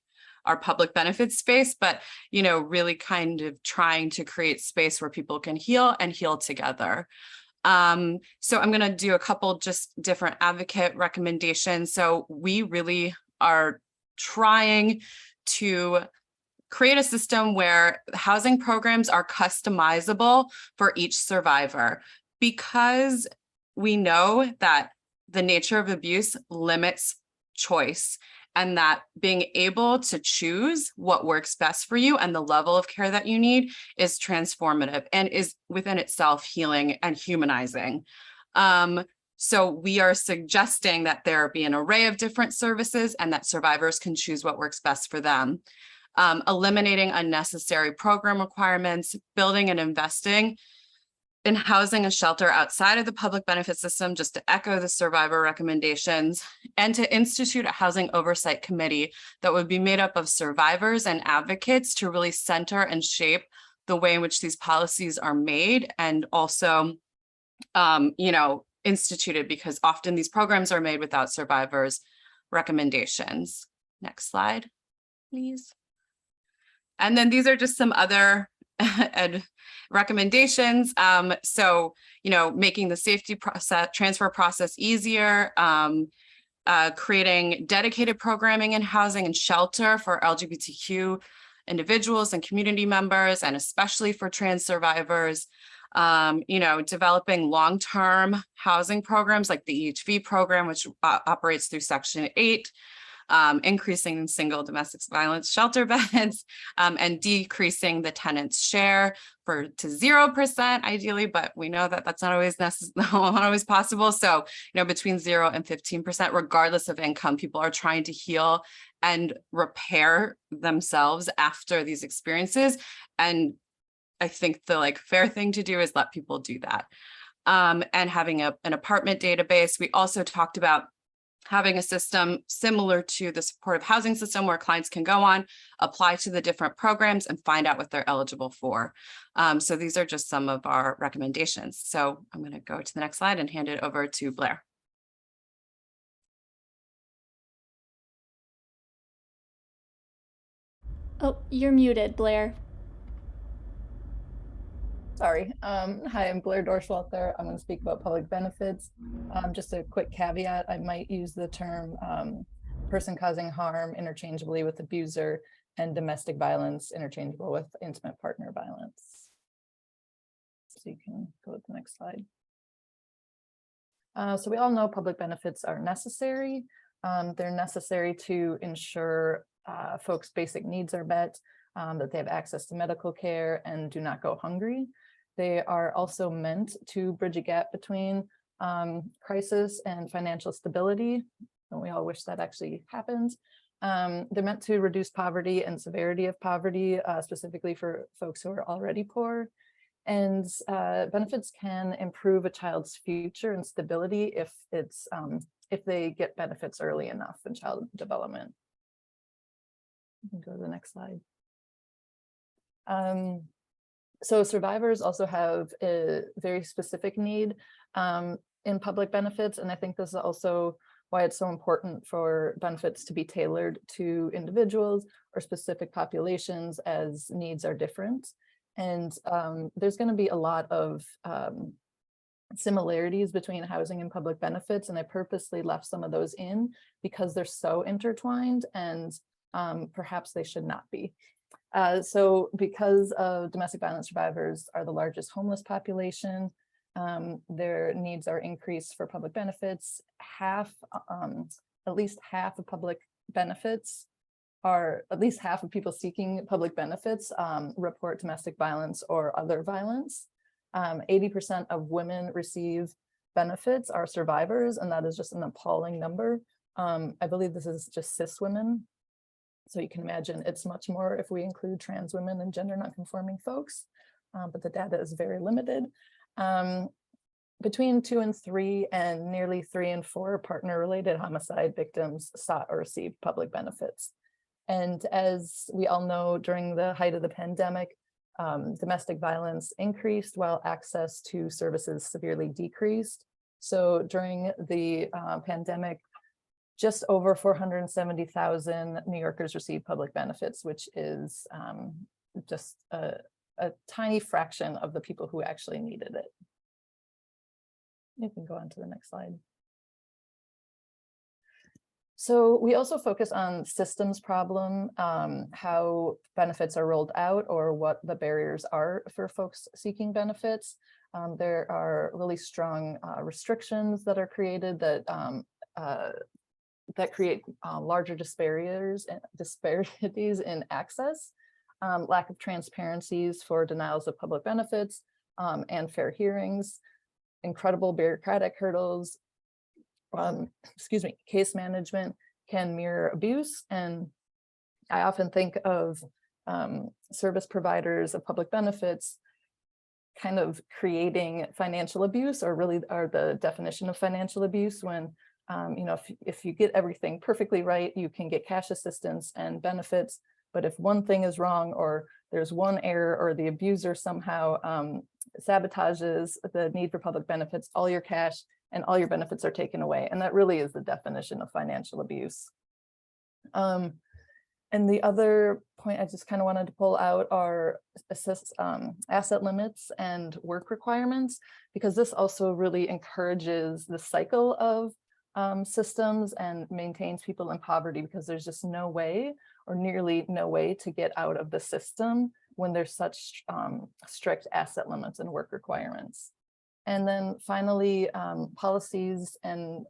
our public benefits space, but, you know, really kind of trying to create space where people can heal and heal together. So I'm going to do a couple just different advocate recommendations. So we really are trying to create a system where housing programs are customizable for each survivor, because we know that the nature of abuse limits choice, and that being able to choose what works best for you and the level of care that you need is transformative and is within itself healing and humanizing. So we are suggesting that there be an array of different services and that survivors can choose what works best for them. Eliminating unnecessary program requirements, building and investing in housing and shelter outside of the public benefit system, just to echo the survivor recommendations, and to institute a housing oversight committee that would be made up of survivors and advocates to really center and shape the way in which these policies are made, and also, instituted, because often these programs are made without survivors' recommendations. Next slide, please. And then these are just some other recommendations. So, making the safety process, transfer process easier, creating dedicated programming in housing and shelter for LGBTQ individuals and community members, and especially for trans survivors. Developing long-term housing programs like the EHV program, which operates through Section 8, increasing single domestic violence shelter beds, and decreasing the tenant's share to 0% ideally, but we know that that's not always possible. So, between 0 and 15%, regardless of income, people are trying to heal and repair themselves after these experiences. And I think the fair thing to do is let people do that. And having an apartment database. We also talked about having a system similar to the supportive housing system where clients can go on, apply to the different programs, and find out what they're eligible for. So these are just some of our recommendations. So I'm going to go to the next slide and hand it over to Blair. Oh, you're muted, Blair. Sorry. Hi, I'm Blair Dorschwalter. I'm going to speak about public benefits. Just a quick caveat, I might use the term person causing harm interchangeably with abuser, and domestic violence interchangeable with intimate partner violence. So you can go to the next slide. So we all know public benefits are necessary. They're necessary to ensure folks' basic needs are met, that they have access to medical care and do not go hungry. They are also meant to bridge a gap between crisis and financial stability. And we all wish that actually happens. They're meant to reduce poverty and severity of poverty, specifically for folks who are already poor. And benefits can improve a child's future and stability if they get benefits early enough in child development. You can go to the next slide. So survivors also have a very specific need in public benefits, and I think this is also why it's so important for benefits to be tailored to individuals or specific populations as needs are different. And there's going to be a lot of similarities between housing and public benefits, and I purposely left some of those in because they're so intertwined, and perhaps they should not be. So because of domestic violence survivors are the largest homeless population, their needs are increased for public benefits. At least half of public benefits at least half of people seeking public benefits report domestic violence or other violence. 80% of women receive benefits are survivors, and that is just an appalling number. I believe this is just cis women. So you can imagine it's much more if we include trans women and gender nonconforming folks, but the data is very limited. Between 2 and 3 and nearly 3 and 4 partner-related homicide victims sought or received public benefits. And as we all know, during the height of the pandemic, domestic violence increased while access to services severely decreased. So during the pandemic, just over 470,000 New Yorkers received public benefits, which is just a tiny fraction of the people who actually needed it. You can go on to the next slide. So we also focus on systems problem, how benefits are rolled out or what the barriers are for folks seeking benefits. There are really strong restrictions that are created that create larger disparities in access, lack of transparencies for denials of public benefits and fair hearings, incredible bureaucratic hurdles, case management can mirror abuse. And I often think of service providers of public benefits kind of creating financial abuse, or really are the definition of financial abuse, when if you get everything perfectly right, you can get cash assistance and benefits. But if one thing is wrong, or there's one error, or the abuser somehow sabotages the need for public benefits, all your cash and all your benefits are taken away. And that really is the definition of financial abuse. And the other point I just kind of wanted to pull out are asset limits and work requirements, because this also really encourages the cycle of systems and maintains people in poverty, because there's just no way, or nearly no way, to get out of the system when there's such strict asset limits and work requirements. And then finally, policies that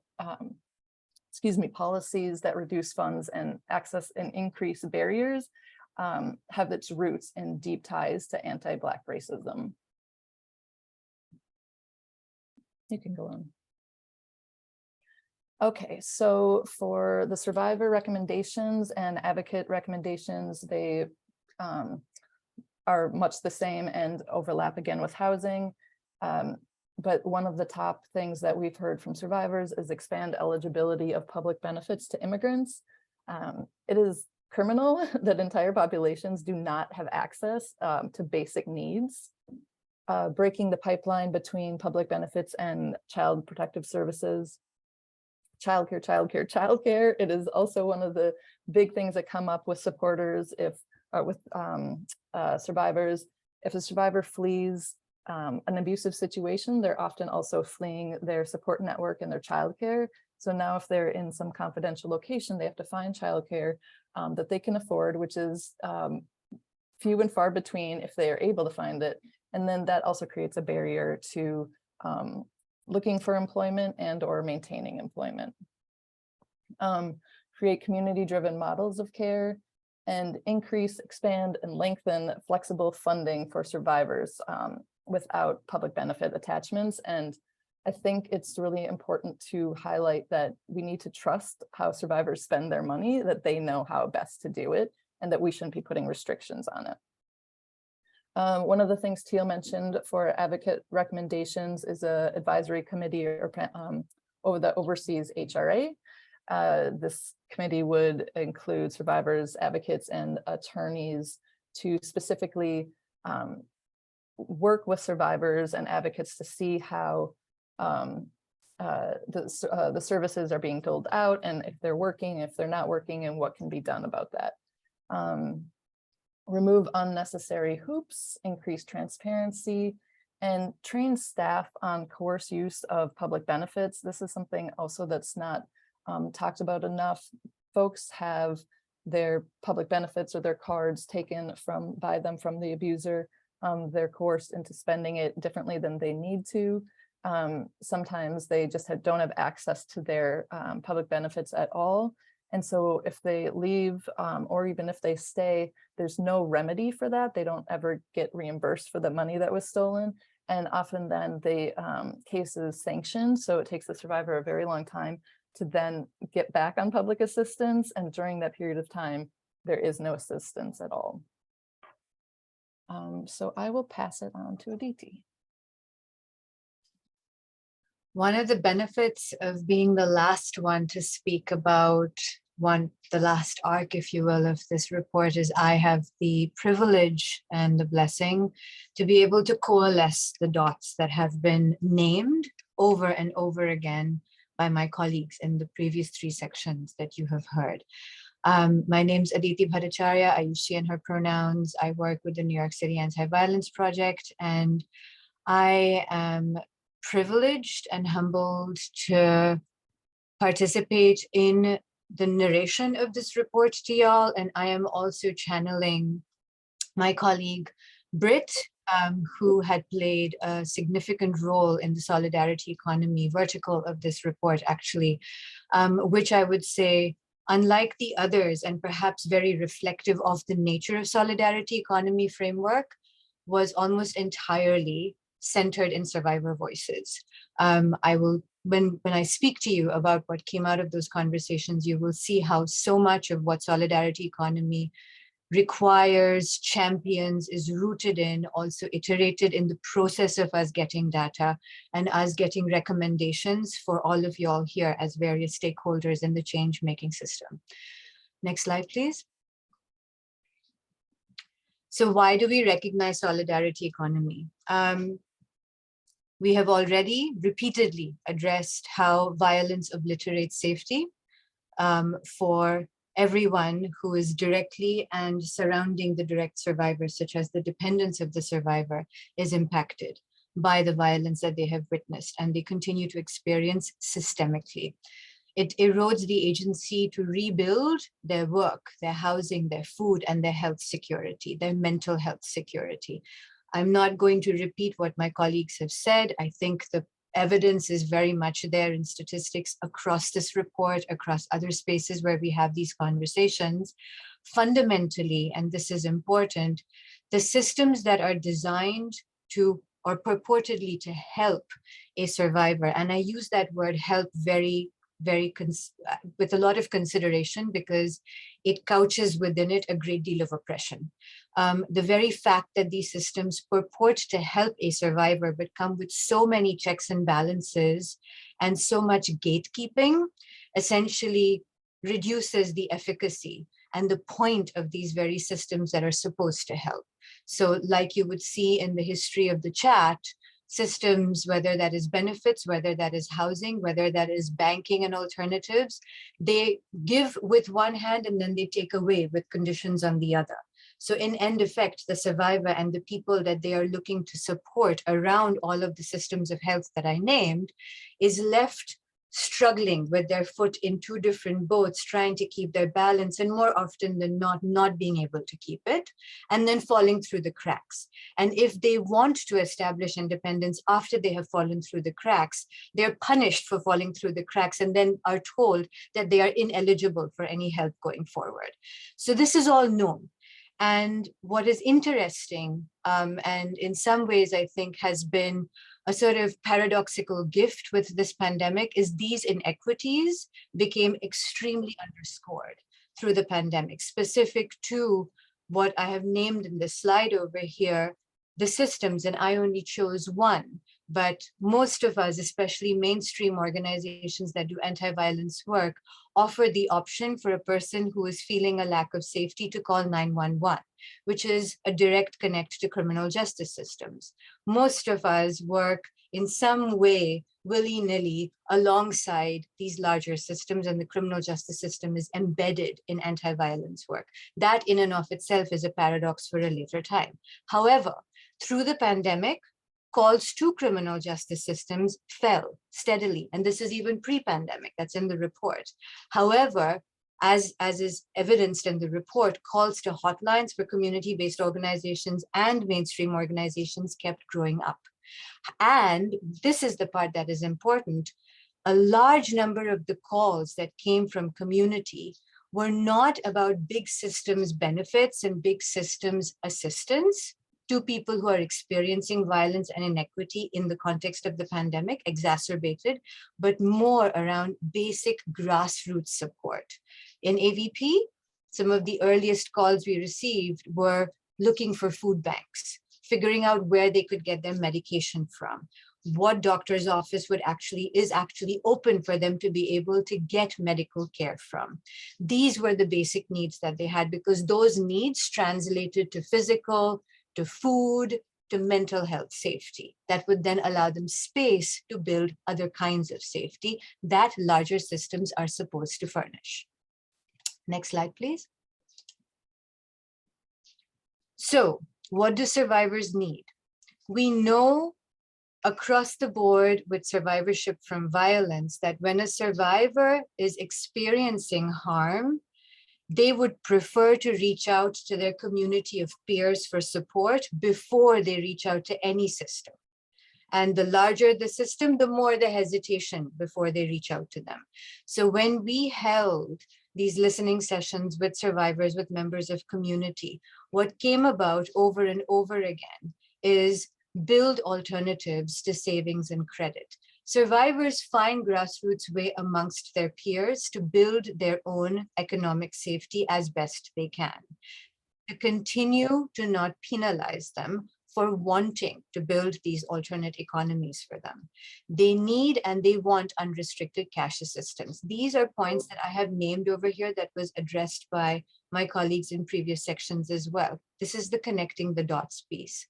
reduce funds and access and increase barriers have its roots in deep ties to anti-Black racism. You can go on. Okay, so for the survivor recommendations and advocate recommendations, they are much the same and overlap again with housing. But one of the top things that we've heard from survivors is expand eligibility of public benefits to immigrants. It is criminal that entire populations do not have access to basic needs. Breaking the pipeline between public benefits and child protective services. Childcare. It is also one of the big things that come up with supporters survivors. If a survivor flees an abusive situation, they're often also fleeing their support network and their childcare. So now if they're in some confidential location, they have to find childcare that they can afford, which is few and far between if they are able to find it. And then that also creates a barrier to looking for employment and or maintaining employment. Create community-driven models of care, and increase, expand, and lengthen flexible funding for survivors without public benefit attachments. And I think it's really important to highlight that we need to trust how survivors spend their money, that they know how best to do it, and that we shouldn't be putting restrictions on it. One of the things Teal mentioned for advocate recommendations is an advisory committee that oversees HRA. This committee would include survivors, advocates, and attorneys to specifically work with survivors and advocates to see how the services are being doled out, and if they're working, if they're not working, and what can be done about that. Remove unnecessary hoops, increase transparency, and train staff on coerced use of public benefits. This is something also that's not talked about enough. Folks have their public benefits or their cards taken by them from the abuser. They're coerced into spending it differently than they need to. Sometimes they just don't have access to their public benefits at all. And so if they leave, or even if they stay, there's no remedy for that. They don't ever get reimbursed for the money that was stolen. And often then the case is sanctioned. So it takes the survivor a very long time to then get back on public assistance. And during that period of time, there is no assistance at all. So I will pass it on to Aditi. One of the benefits of being the last one to speak about the last arc, if you will, of this report is I have the privilege and the blessing to be able to coalesce the dots that have been named over and over again by my colleagues in the previous 3 sections that you have heard. My name's Aditi Bhattacharya. I use she and her pronouns. I work with the New York City Anti-Violence Project, and I am privileged and humbled to participate in the narration of this report to y'all, and I am also channeling my colleague Britt, who had played a significant role in the solidarity economy vertical of this report, actually, which I would say, unlike the others, and perhaps very reflective of the nature of solidarity economy framework, was almost entirely centered in survivor voices. I will, when I speak to you about what came out of those conversations, you will see how so much of what solidarity economy requires, champions, is rooted in, also iterated in the process of us getting data and us getting recommendations for all of y'all here as various stakeholders in the change-making system. Next slide, please. So why do we recognize solidarity economy? We have already repeatedly addressed how violence obliterates safety for everyone who is directly and surrounding the direct survivors, such as the dependents of the survivor, is impacted by the violence that they have witnessed and they continue to experience systemically. It erodes the agency to rebuild their work, their housing, their food, and their health security, their mental health security. I'm not going to repeat what my colleagues have said. I think the evidence is very much there in statistics across this report, across other spaces where we have these conversations. Fundamentally, and this is important, the systems that are designed to or purportedly to help a survivor, and I use that word help with a lot of consideration because it couches within it a great deal of oppression. The very fact that these systems purport to help a survivor but come with so many checks and balances and so much gatekeeping essentially reduces the efficacy and the point of these very systems that are supposed to help. So like you would see in the history of the chat, systems, whether that is benefits, whether that is housing, whether that is banking and alternatives, they give with one hand and then they take away with conditions on the other. So in end effect, the survivor and the people that they are looking to support around all of the systems of health that I named is left struggling with their foot in two different boats, trying to keep their balance, and more often than not being able to keep it, and then falling through the cracks. And if they want to establish independence after they have fallen through the cracks, they're punished for falling through the cracks and then are told that they are ineligible for any help going forward. So this is all known. And what is interesting, and in some ways I think has been a sort of paradoxical gift with this pandemic, is these inequities became extremely underscored through the pandemic, specific to what I have named in the slide over here, the systems, and I only chose one. But most of us, especially mainstream organizations that do anti-violence work, offer the option for a person who is feeling a lack of safety to call 911, which is a direct connect to criminal justice systems. Most of us work in some way willy-nilly alongside these larger systems, and the criminal justice system is embedded in anti-violence work. That in and of itself is a paradox for a later time. However, through the pandemic, calls to criminal justice systems fell steadily. And this is even pre-pandemic, that's in the report. However, as is evidenced in the report, calls to hotlines for community-based organizations and mainstream organizations kept growing up. And this is the part that is important. A large number of the calls that came from community were not about big systems benefits and big systems assistance to people who are experiencing violence and inequity in the context of the pandemic, exacerbated, but more around basic grassroots support. In AVP, some of the earliest calls we received were looking for food banks, figuring out where they could get their medication from, what doctor's office is actually open for them to be able to get medical care from. These were the basic needs that they had, because those needs translated to physical, to food, to mental health safety. That would then allow them space to build other kinds of safety that larger systems are supposed to furnish. Next slide, please. So what do survivors need? We know across the board with survivorship from violence, that when a survivor is experiencing harm, they would prefer to reach out to their community of peers for support before they reach out to any system. And the larger the system, the more the hesitation before they reach out to them. So when we held these listening sessions with survivors, with members of community, what came about over and over again is build alternatives to savings and credit. Survivors find grassroots way amongst their peers to build their own economic safety as best they can. To continue to not penalize them for wanting to build these alternate economies for them. They need and they want unrestricted cash assistance. These are points that I have named over here that was addressed by my colleagues in previous sections as well. This is the connecting the dots piece.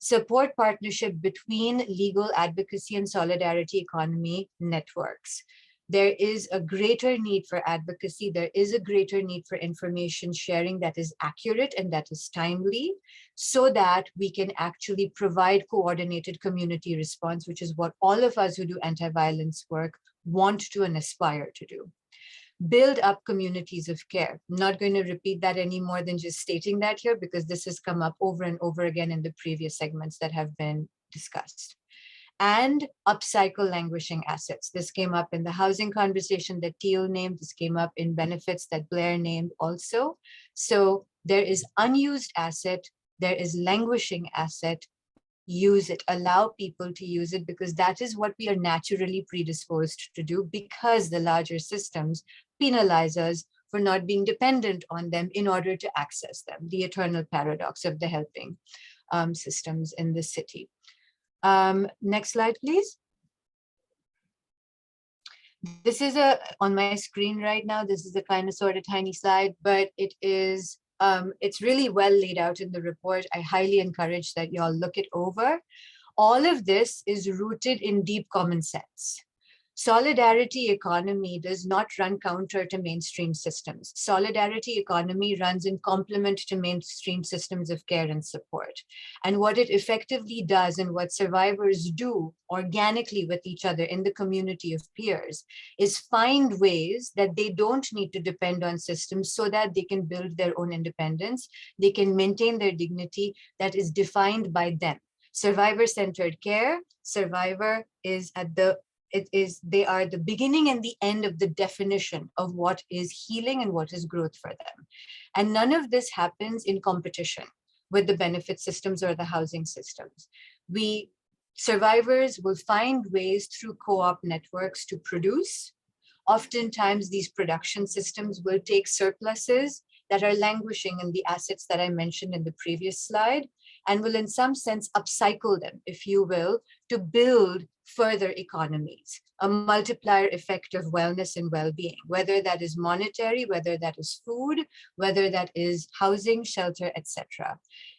Support partnership between legal advocacy and solidarity economy networks. There is a greater need for advocacy. There is a greater need for information sharing that is accurate and that is timely, so that we can actually provide coordinated community response, which is what all of us who do anti-violence work want to and aspire to do. Build up communities of care. I'm not going to repeat that any more than just stating that here, because this has come up over and over again in the previous segments that have been discussed. And upcycle languishing assets. This came up in the housing conversation that Teal named. This came up in benefits that Blair named also. So there is unused asset, there is languishing asset. Use it, allow people to use it, because that is what we are naturally predisposed to do, because the larger systems penalize us for not being dependent on them in order to access them. The eternal paradox of the helping systems in the city. Next slide, please. This is on my screen right now. This is a kind of sort of tiny slide, but it is, it's really well laid out in the report. I highly encourage that y'all look it over. All of this is rooted in deep common sense. Solidarity economy does not run counter to mainstream systems. Solidarity economy runs in complement to mainstream systems of care and support. And what it effectively does, and what survivors do organically with each other in the community of peers, is find ways that they don't need to depend on systems so that they can build their own independence. They can maintain their dignity that is defined by them. Survivor-centered care, survivor is at the they are the beginning and the end of the definition of what is healing and what is growth for them. And none of this happens in competition with the benefit systems or the housing systems. Survivors will find ways through co-op networks to produce. Oftentimes these production systems will take surpluses that are languishing in the assets that I mentioned in the previous slide, and will in some sense upcycle them, if you will, to build further economies, a multiplier effect of wellness and well-being, whether that is monetary, whether that is food, whether that is housing, shelter, etc.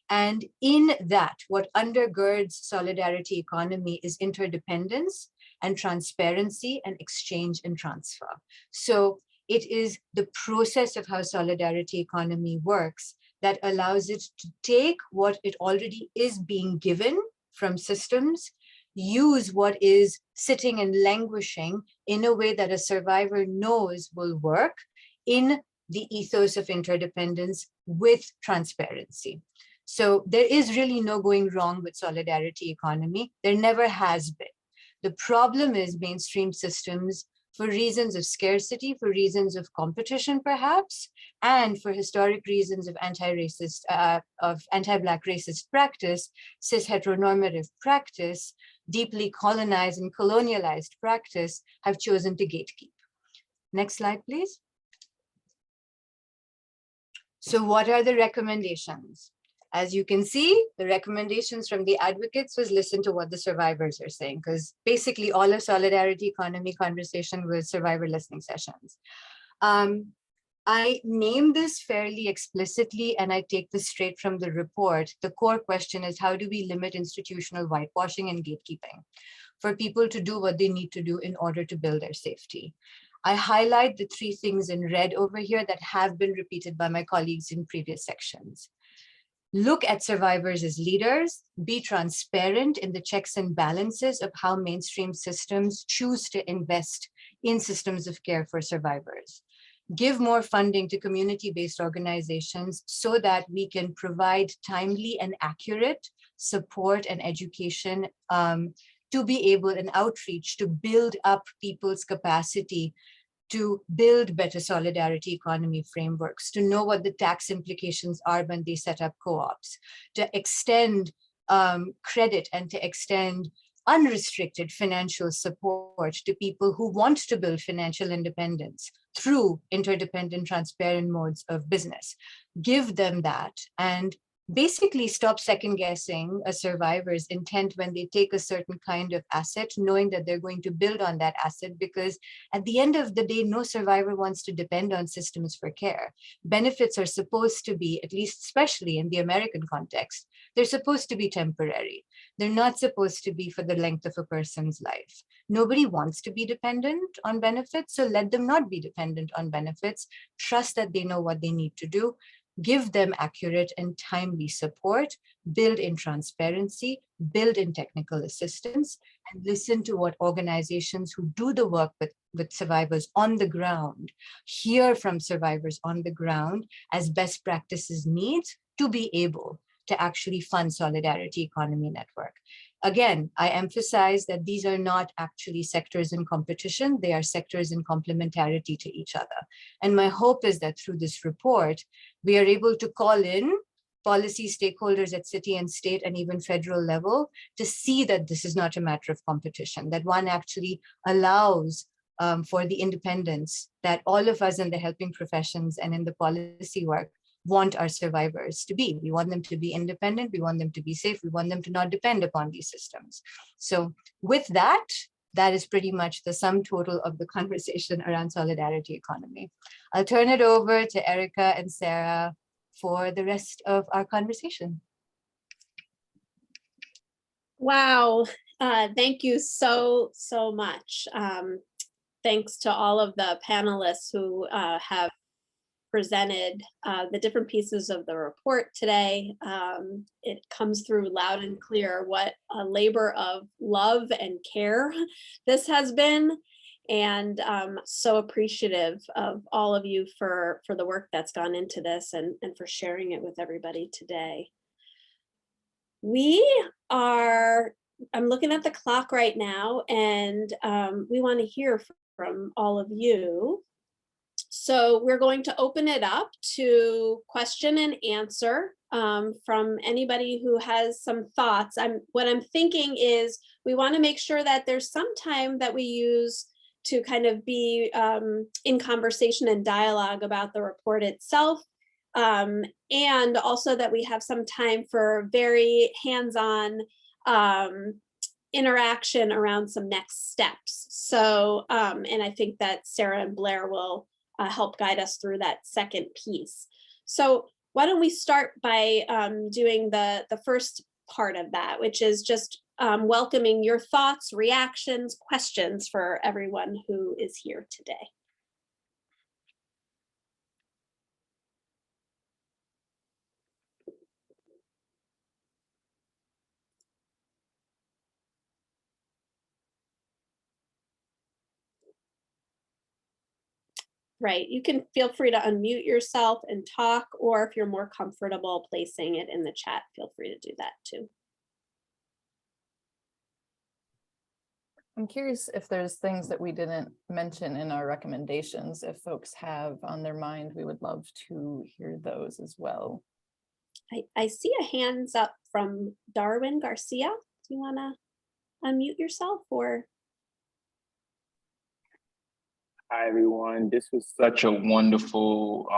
And in that, what undergirds solidarity economy is interdependence and transparency and exchange and transfer. So it is the process of how solidarity economy works that allows it to take what it already is being given from systems, use what is sitting and languishing in a way that a survivor knows will work in the ethos of interdependence with transparency. So there is really no going wrong with solidarity economy. There never has been. The problem is mainstream systems, for reasons of scarcity, for reasons of competition perhaps, and for historic reasons of anti-racist, of anti-Black racist practice, cis heteronormative practice, deeply colonized and colonialized practice, have chosen to gatekeep. Next slide, please. So what are the recommendations? As you can see, the recommendations from the advocates was listen to what the survivors are saying, because basically all of solidarity economy conversation was survivor listening sessions. I named this fairly explicitly, and I take this straight from the report. The core question is, how do we limit institutional whitewashing and gatekeeping for people to do what they need to do in order to build their safety? I highlight the three things in red over here that have been repeated by my colleagues in previous sections. look at survivors as leaders, be transparent in the checks and balances of how mainstream systems choose to invest in systems of care for survivors. Give more funding to community-based organizations so that we can provide timely and accurate support and education to be able, and outreach to build up people's capacity to build better solidarity economy frameworks, to know what the tax implications are when they set up co-ops, to extend credit and to extend unrestricted financial support to people who want to build financial independence through interdependent, transparent modes of business. Give them that and basically stop second guessing a survivor's intent when they take a certain kind of asset, knowing that they're going to build on that asset, because at the end of the day, no survivor wants to depend on systems for care. Benefits are supposed to be, at least especially in the American context, they're supposed to be temporary. They're not supposed to be for the length of a person's life. Nobody wants to be dependent on benefits, so let them not be dependent on benefits. Trust that they know what they need to do. Give them accurate and timely support, build in transparency, build in technical assistance, and listen to what organizations who do the work with survivors on the ground, hear from survivors on the ground as best practices needs to be able to actually fund Solidarity Economy Network. Again, I emphasize that these are not actually sectors in competition, they are sectors in complementarity to each other. And my hope is that through this report, we are able to call in policy stakeholders at city and state and even federal level to see that this is not a matter of competition, that one actually allows for the independence that all of us in the helping professions and in the policy work want our survivors to be. We want them to be independent, we want them to be safe, we want them to not depend upon these systems. So with that, that is pretty much the sum total of the conversation around solidarity economy. I'll turn it over to Erica and Sarah for the rest of our conversation. Wow, thank you so much. Thanks to all of the panelists who have presented the different pieces of the report today. It comes through loud and clear what a labor of love and care this has been, and so appreciative of all of you for the work that's gone into this and for sharing it with everybody today. I'm looking at the clock right now, and we want to hear from all of you. So we're going to open it up to question and answer from anybody who has some thoughts. What I'm thinking is we want to make sure that there's some time that we use to kind of be in conversation and dialogue about the report itself, and also that we have some time for very hands-on interaction around some next steps. So, and I think that Sarah and Blair will help guide us through that second piece. So why don't we start by doing the first part of that, which is just welcoming your thoughts, reactions, questions for everyone who is here today. Right, you can feel free to unmute yourself and talk, or if you're more comfortable placing it in the chat, feel free to do that too. I'm curious if there's things that we didn't mention in our recommendations. If folks have on their mind, we would love to hear those as well. I see a hands up from Darwin Garcia. Do you want to unmute yourself or? Hi, everyone. This was such a wonderful,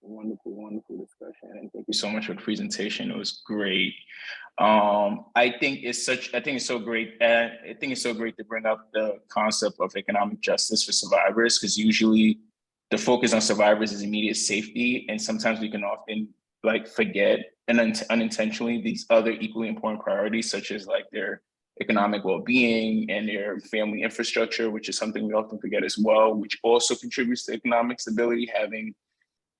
wonderful discussion. And thank you so much for the presentation. It was great. I think it's so great. I think it's so great to bring up the concept of economic justice for survivors, because usually the focus on survivors is immediate safety. And sometimes we can often forget and unintentionally these other equally important priorities, such as their economic well-being and their family infrastructure, which is something we often forget as well, which also contributes to economic stability. Having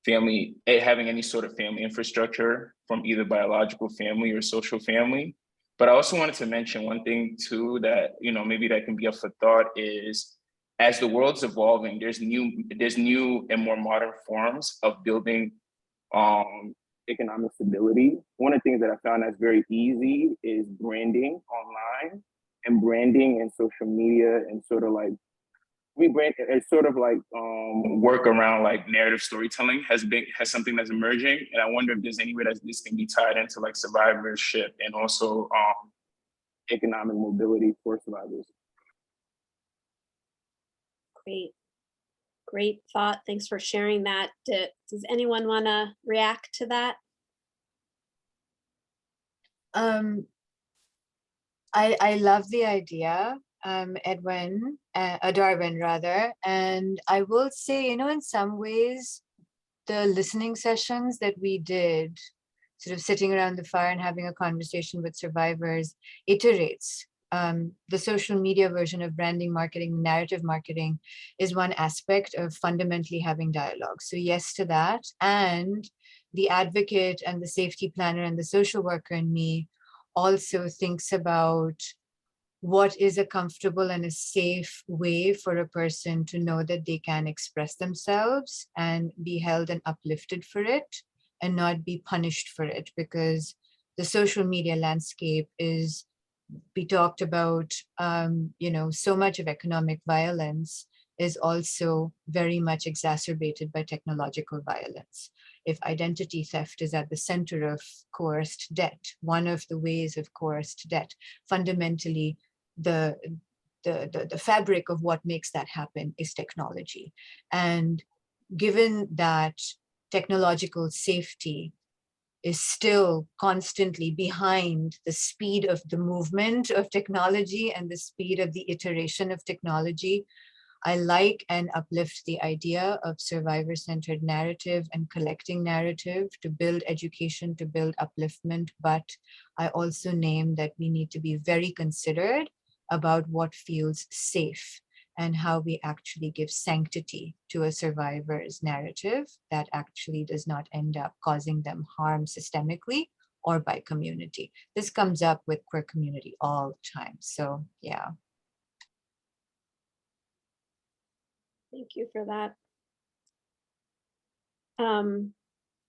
having any sort of family infrastructure from either biological family or social family. But I also wanted to mention one thing too that, maybe that can be up for thought is, as the world's evolving, there's new and more modern forms of building economic stability. One of the things that I found that's very easy is branding online, and branding and social media, and sort of like rebrand. It's sort of like work around like narrative storytelling has something that's emerging, and I wonder if there's any way that this can be tied into like survivorship and also economic mobility for survivors. Great thought. Thanks for sharing that. Does anyone want to react to that? I love the idea, Darwin rather, and I will say, in some ways, the listening sessions that we did, sort of sitting around the fire and having a conversation with survivors, iterates. The social media version of branding marketing, narrative marketing, is one aspect of fundamentally having dialogue. So yes to that. And the advocate and the safety planner and the social worker in me also thinks about what is a comfortable and a safe way for a person to know that they can express themselves and be held and uplifted for it and not be punished for it, because the social media landscape is, we talked about, so much of economic violence is also very much exacerbated by technological violence. If identity theft is at the center of coerced debt, one of the ways of coerced debt, fundamentally the fabric of what makes that happen is technology. And given that technological safety is still constantly behind the speed of the movement of technology and the speed of the iteration of technology, I like and uplift the idea of survivor-centered narrative and collecting narrative to build education, to build upliftment. But I also name that we need to be very considered about what feels safe and how we actually give sanctity to a survivor's narrative that actually does not end up causing them harm systemically or by community. This comes up with queer community all the time. So yeah. Thank you for that.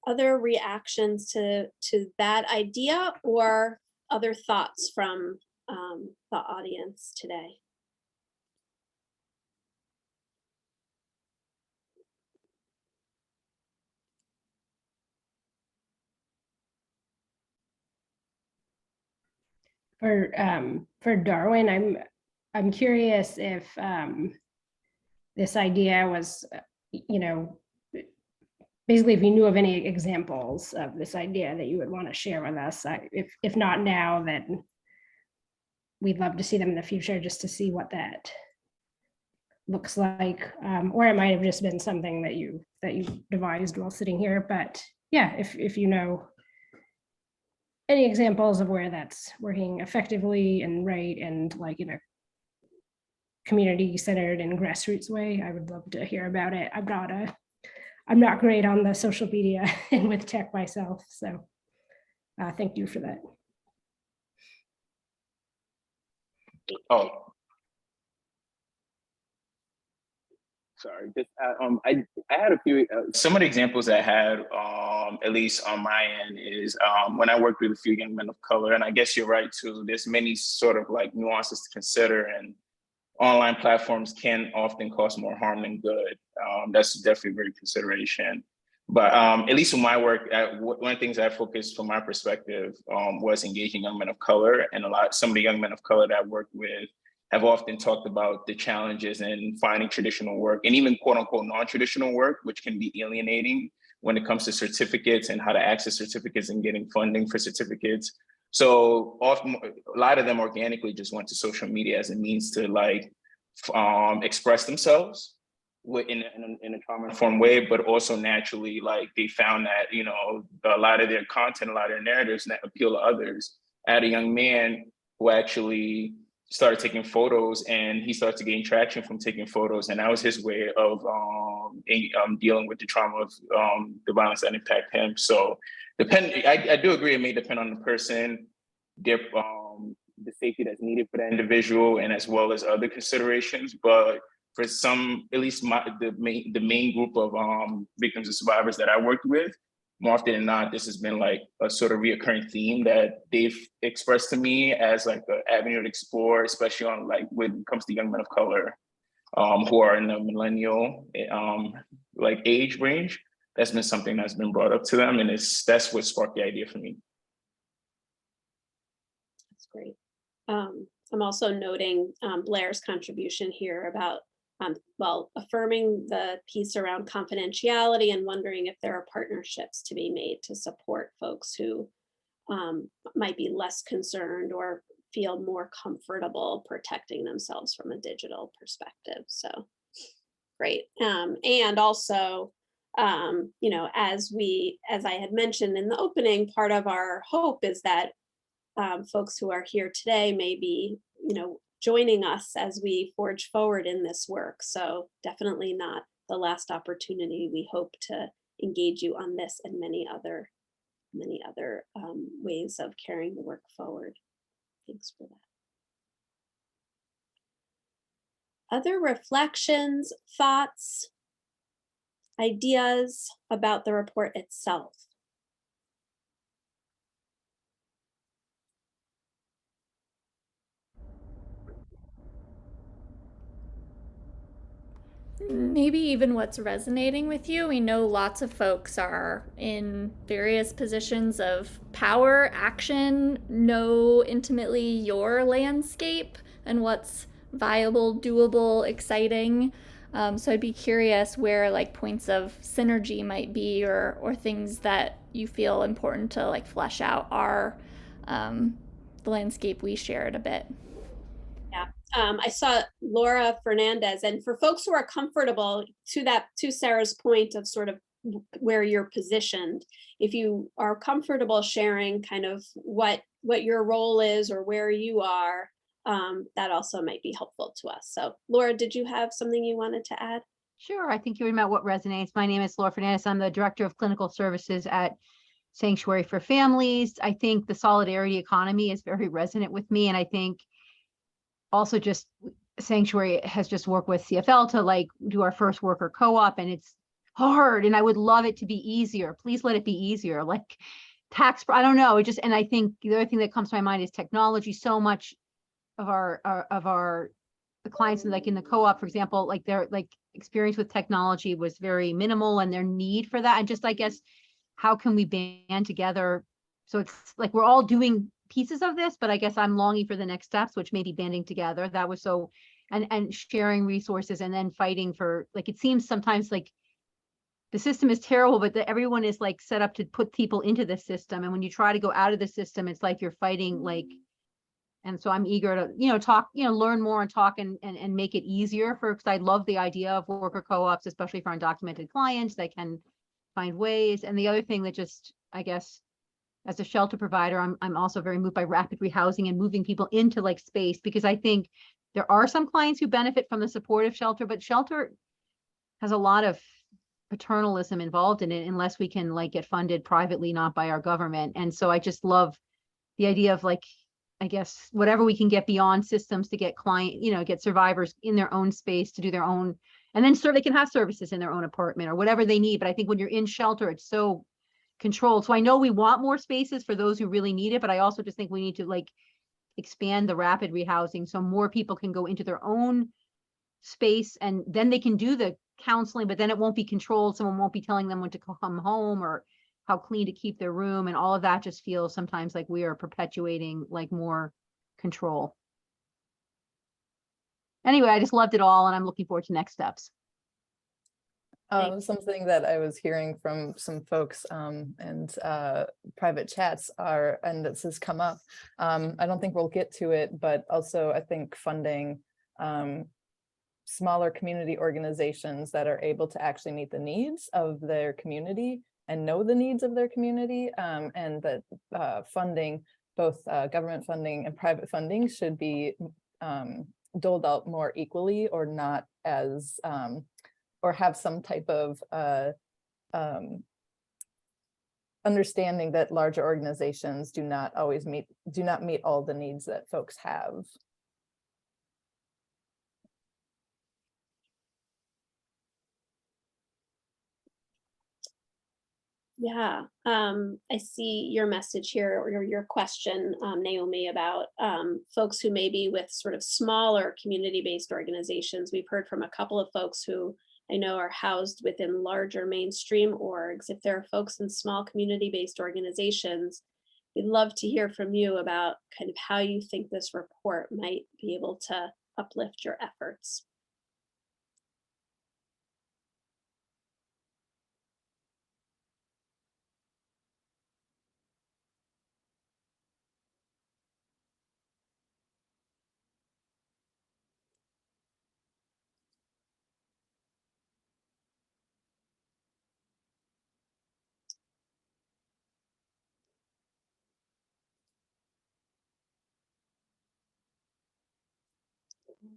Other reactions to that idea or other thoughts from the audience today? For Darwin, I'm curious if this idea was, basically if you knew of any examples of this idea that you would want to share with us. If not now, then we'd love to see them in the future, just to see what that looks like. Or it might have just been something that you devised while sitting here. But yeah, if you know any examples of where that's working effectively and right, and like in a community-centered and grassroots way, I would love to hear about it. I'm not great on the social media and with tech myself, so thank you for that. Oh, sorry. Just I had a few. Some of the examples I had, at least on my end, is when I worked with a few young men of color, and I guess you're right too. There's many sort of like nuances to consider, and online platforms can often cause more harm than good. That's definitely a great consideration. But at least in my work, one of the things I focused from my perspective was engaging young men of color, and some of the young men of color that I worked with have often talked about the challenges in finding traditional work, and even quote unquote non-traditional work, which can be alienating when it comes to certificates and how to access certificates and getting funding for certificates. So often, a lot of them organically just went to social media as a means to like express themselves in a trauma-informed way, but also naturally, like they found that, a lot of their content, a lot of their narratives that appeal to others. I had a young man who actually started taking photos, and he started to gain traction from taking photos, and that was his way of dealing with the trauma of the violence that impact him. So I do agree, it may depend on the person, their the safety that's needed for the individual, and as well as other considerations. But for some, at least the main group of victims and survivors that I worked with, more often than not, this has been like a sort of reoccurring theme that they've expressed to me as like an avenue to explore, especially on like when it comes to young men of color who are in the millennial like age range. That's been something that's been brought up to them, and that's what sparked the idea for me. That's great. I'm also noting Blair's contribution here about, well, affirming the piece around confidentiality and wondering if there are partnerships to be made to support folks who might be less concerned or feel more comfortable protecting themselves from a digital perspective. So great. And also, you know, as I had mentioned in the opening, part of our hope is that folks who are here today may be, you know, joining us as we forge forward in this work. So definitely not the last opportunity. We hope to engage you on this and many other ways of carrying the work forward. Thanks for that. Other reflections, thoughts, ideas about the report itself? Maybe even what's resonating with you. We know lots of folks are in various positions of power, action, know intimately your landscape and what's viable, doable, exciting. So I'd be curious where like points of synergy might be, or things that you feel important to like flesh out our the landscape we shared a bit. Yeah, I saw Laura Fernandez, and for folks who are comfortable, to Sarah's point of sort of where you're positioned, if you are comfortable sharing kind of what your role is or where you are, that also might be helpful to us. So Laura, did you have something you wanted to add? Sure, I think you're about what resonates. My name is Laura Fernandez. I'm the Director of Clinical Services at Sanctuary for Families. I think the solidarity economy is very resonant with me, and I think also just Sanctuary has just worked with CFL to like do our first worker co-op, and it's hard, and I would love it to be easier. Please let it be easier. Like tax, I don't know, it just, and I think the other thing that comes to my mind is technology. So much of our the clients like in the co-op, for example, like their like experience with technology was very minimal, and their need for that, and just I guess how can we band together? So it's like we're all doing pieces of this, but I guess I'm longing for the next steps, which may be banding together. That was so, and sharing resources, and then fighting for, like, it seems sometimes like the system is terrible, but everyone is like set up to put people into the system. And when you try to go out of the system, it's like you're fighting like, and so I'm eager to, you know, talk, you know, learn more and talk and make it easier for, because I love the idea of worker co-ops, especially for undocumented clients that can find ways. And the other thing that just, I guess, as a shelter provider, I'm also very moved by rapid rehousing and moving people into like space, because I think there are some clients who benefit from the support of shelter, but shelter has a lot of paternalism involved in it unless we can like get funded privately, not by our government. And so I just love the idea of like, I guess, whatever we can get beyond systems to get get survivors in their own space to do their own, and then so they can have services in their own apartment or whatever they need. But I think when you're in shelter, it's so controlled. So I know we want more spaces for those who really need it, but I also just think we need to like expand the rapid rehousing so more people can go into their own space, and then they can do the counseling, but then it won't be controlled. Someone won't be telling them when to come home or how clean to keep their room. And all of that just feels sometimes like we are perpetuating like more control. Anyway, I just loved it all, and I'm looking forward to next steps. Something that I was hearing from some folks and private chats are, and this has come up, I don't think we'll get to it, but also I think funding smaller community organizations that are able to actually meet the needs of their community and know the needs of their community, and that funding, both government funding and private funding, should be doled out more equally, or not as or have some type of understanding that larger organizations do not meet all the needs that folks have. Yeah, I see your message here, or your question, Naomi, about folks who may be with sort of smaller community-based organizations. We've heard from a couple of folks who I know are housed within larger mainstream orgs. If there are folks in small community-based organizations, we'd love to hear from you about kind of how you think this report might be able to uplift your efforts.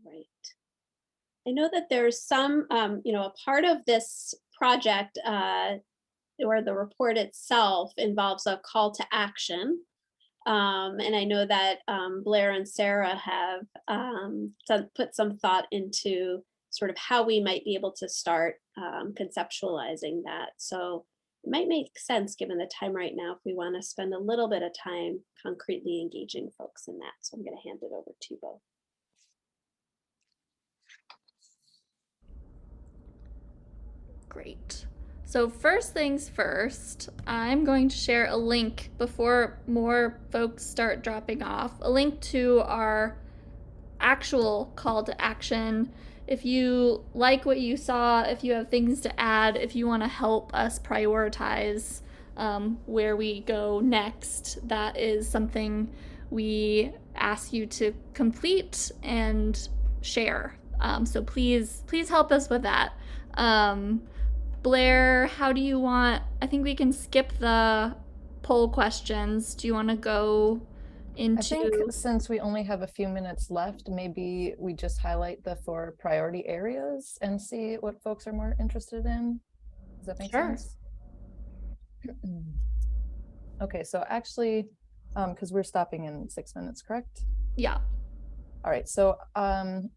Right. I know that there's some, a part of this project or the report itself involves a call to action. And I know that Blair and Sarah have put some thought into sort of how we might be able to start conceptualizing that. So it might make sense given the time right now if we want to spend a little bit of time concretely engaging folks in that. So I'm going to hand it over to you both. Great. So first things first, I'm going to share a link before more folks start dropping off, a link to our actual call to action. If you like what you saw, if you have things to add, if you want to help us prioritize where we go next, that is something we ask you to complete and share. So please help us with that. Blair, how do you want? I think we can skip the poll questions. Do you want to go into? I think since we only have a few minutes left, maybe we just highlight the 4 priority areas and see what folks are more interested in. Does that make sense? Okay, so actually, because we're stopping in 6 minutes, correct? Yeah. All right, so to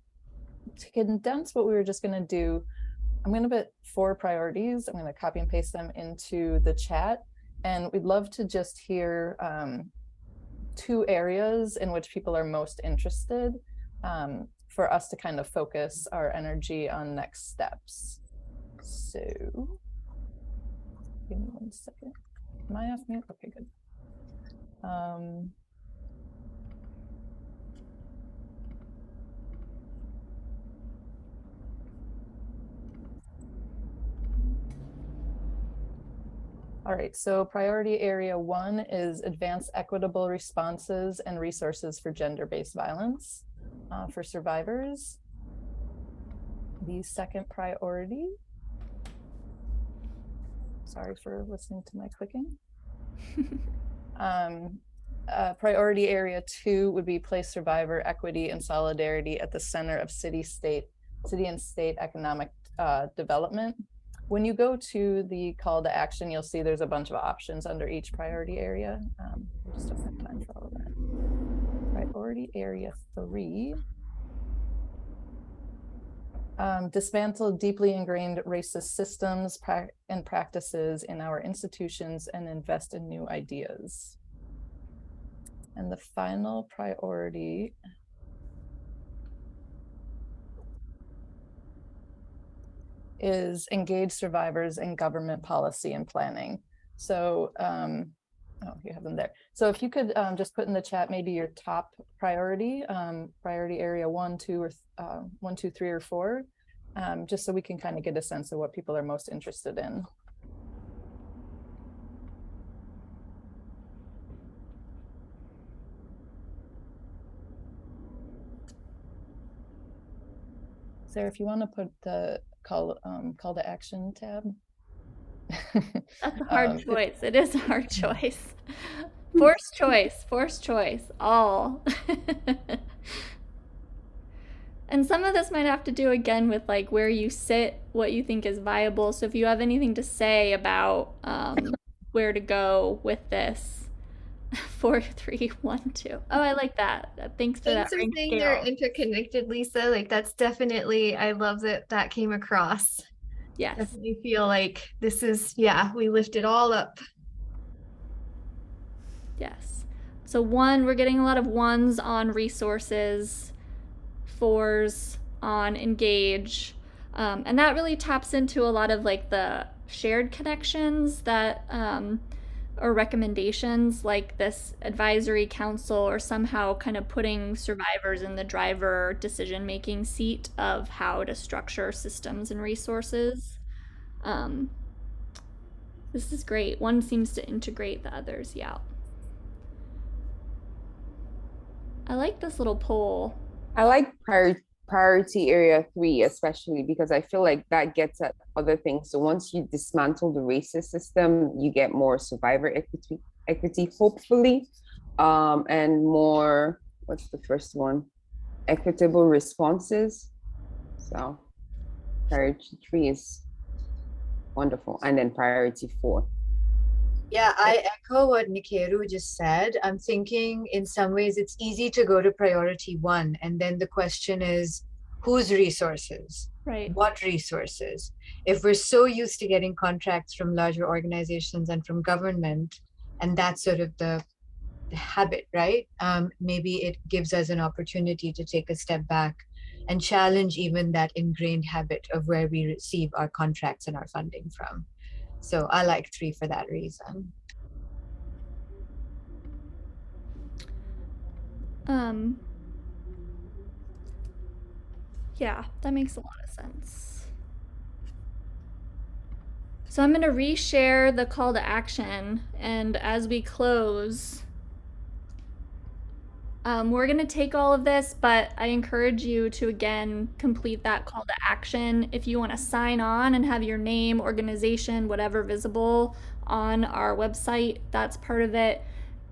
condense what we were just going to do, I'm going to put 4 priorities. I'm going to copy and paste them into the chat. And we'd love to just hear 2 areas in which people are most interested for us to kind of focus our energy on next steps. So give me 1 second. Am I off mute? Okay, good. All right, so priority area 1 is advance equitable responses and resources for gender-based violence for survivors. The second priority, sorry for listening to my clicking. Priority area 2 would be place survivor equity and solidarity at the center of city and state economic development. When you go to the call to action, you'll see there's a bunch of options under each priority area. We just don't have time for all of that. Priority area 3. Dismantle deeply ingrained racist systems and practices in our institutions and invest in new ideas. And the final priority is engage survivors in government policy and planning. So, oh, you have them there. So if you could just put in the chat, maybe your top priority, priority area 1, 2, or 1, 2, 3, or 4, just so we can kind of get a sense of what people are most interested in. Sarah, if you want to put the call to action tab. That's a hard choice. It is a hard choice. Forced choice, all. And some of this might have to do again with like where you sit, what you think is viable. So if you have anything to say about where to go with this, 4, 3, 1, 2. Oh, I like that. Thanks for that Thanks for rank saying they're scale. interconnected, Lisa. Like that's definitely, I love that that came across. Yes. Definitely feel like this is, yeah, we lift it all up. Yes. So 1, we're getting a lot of 1s on resources, 4s on engage. And that really taps into a lot of like the shared connections that or recommendations like this advisory council, or somehow kind of putting survivors in the driver decision making seat of how to structure systems and resources. This is great. One seems to integrate the others. Yeah. I like this little poll. I like priority area 3, especially because I feel like that gets at other things. So once you dismantle the racist system, you get more survivor equity, hopefully, and more, what's the first one? Equitable responses. So priority 3 is wonderful. And then priority 4. Yeah, I echo what Nikeru just said. I'm thinking in some ways it's easy to go to priority 1. And then the question is, whose resources? Right. What resources? If we're so used to getting contracts from larger organizations and from government, and that's sort of the habit, right? Maybe it gives us an opportunity to take a step back and challenge even that ingrained habit of where we receive our contracts and our funding from. So I like 3 for that reason. Yeah, that makes a lot of sense. So I'm going to reshare the call to action, and as we close, we're going to take all of this, but I encourage you to again complete that call to action. If you want to sign on and have your name, organization, whatever visible on our website, that's part of it.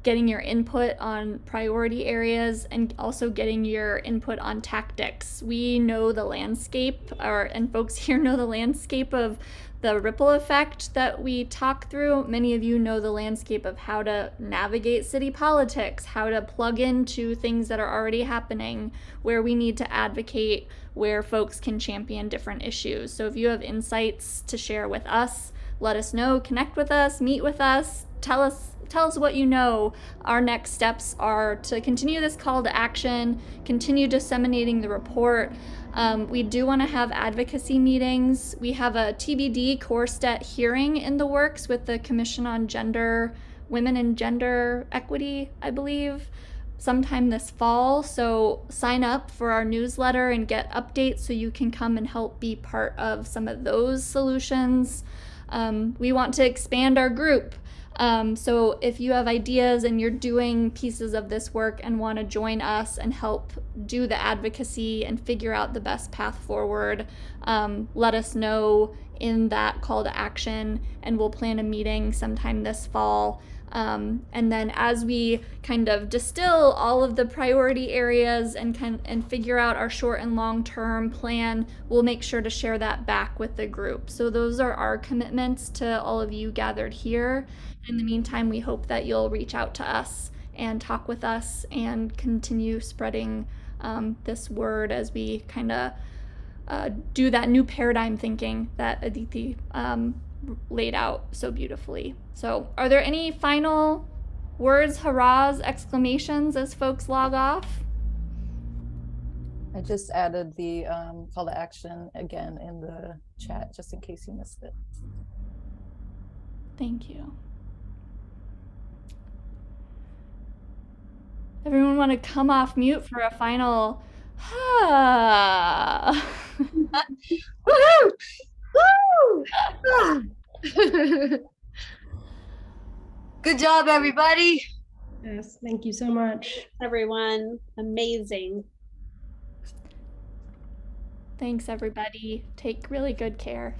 Getting your input on priority areas and also getting your input on tactics. We know the landscape, and folks here know the landscape of the ripple effect that we talk through. Many of you know the landscape of how to navigate city politics, how to plug into things that are already happening, where we need to advocate, where folks can champion different issues. So if you have insights to share with us, let us know, connect with us, meet with us, tell us what you know. Our next steps are to continue this call to action, continue disseminating the report. We do want to have advocacy meetings. We have a TBD core stat hearing in the works with the Commission on Women and Gender Equity, I believe, sometime this fall. So sign up for our newsletter and get updates so you can come and help be part of some of those solutions. We want to expand our group. So if you have ideas and you're doing pieces of this work and want to join us and help do the advocacy and figure out the best path forward, let us know in that call to action, and we'll plan a meeting sometime this fall. And then as we kind of distill all of the priority areas and figure out our short and long-term plan, we'll make sure to share that back with the group. So those are our commitments to all of you gathered here. In the meantime, we hope that you'll reach out to us and talk with us and continue spreading this word as we kind of do that new paradigm thinking that Aditi laid out so beautifully. So are there any final words, hurrahs, exclamations as folks log off? I just added the call to action again in the chat, just in case you missed it. Thank you. Everyone want to come off mute for a final Woohoo! Woo! Good job, everybody. Yes, thank you so much. Everyone, amazing. Thanks, everybody. Take really good care.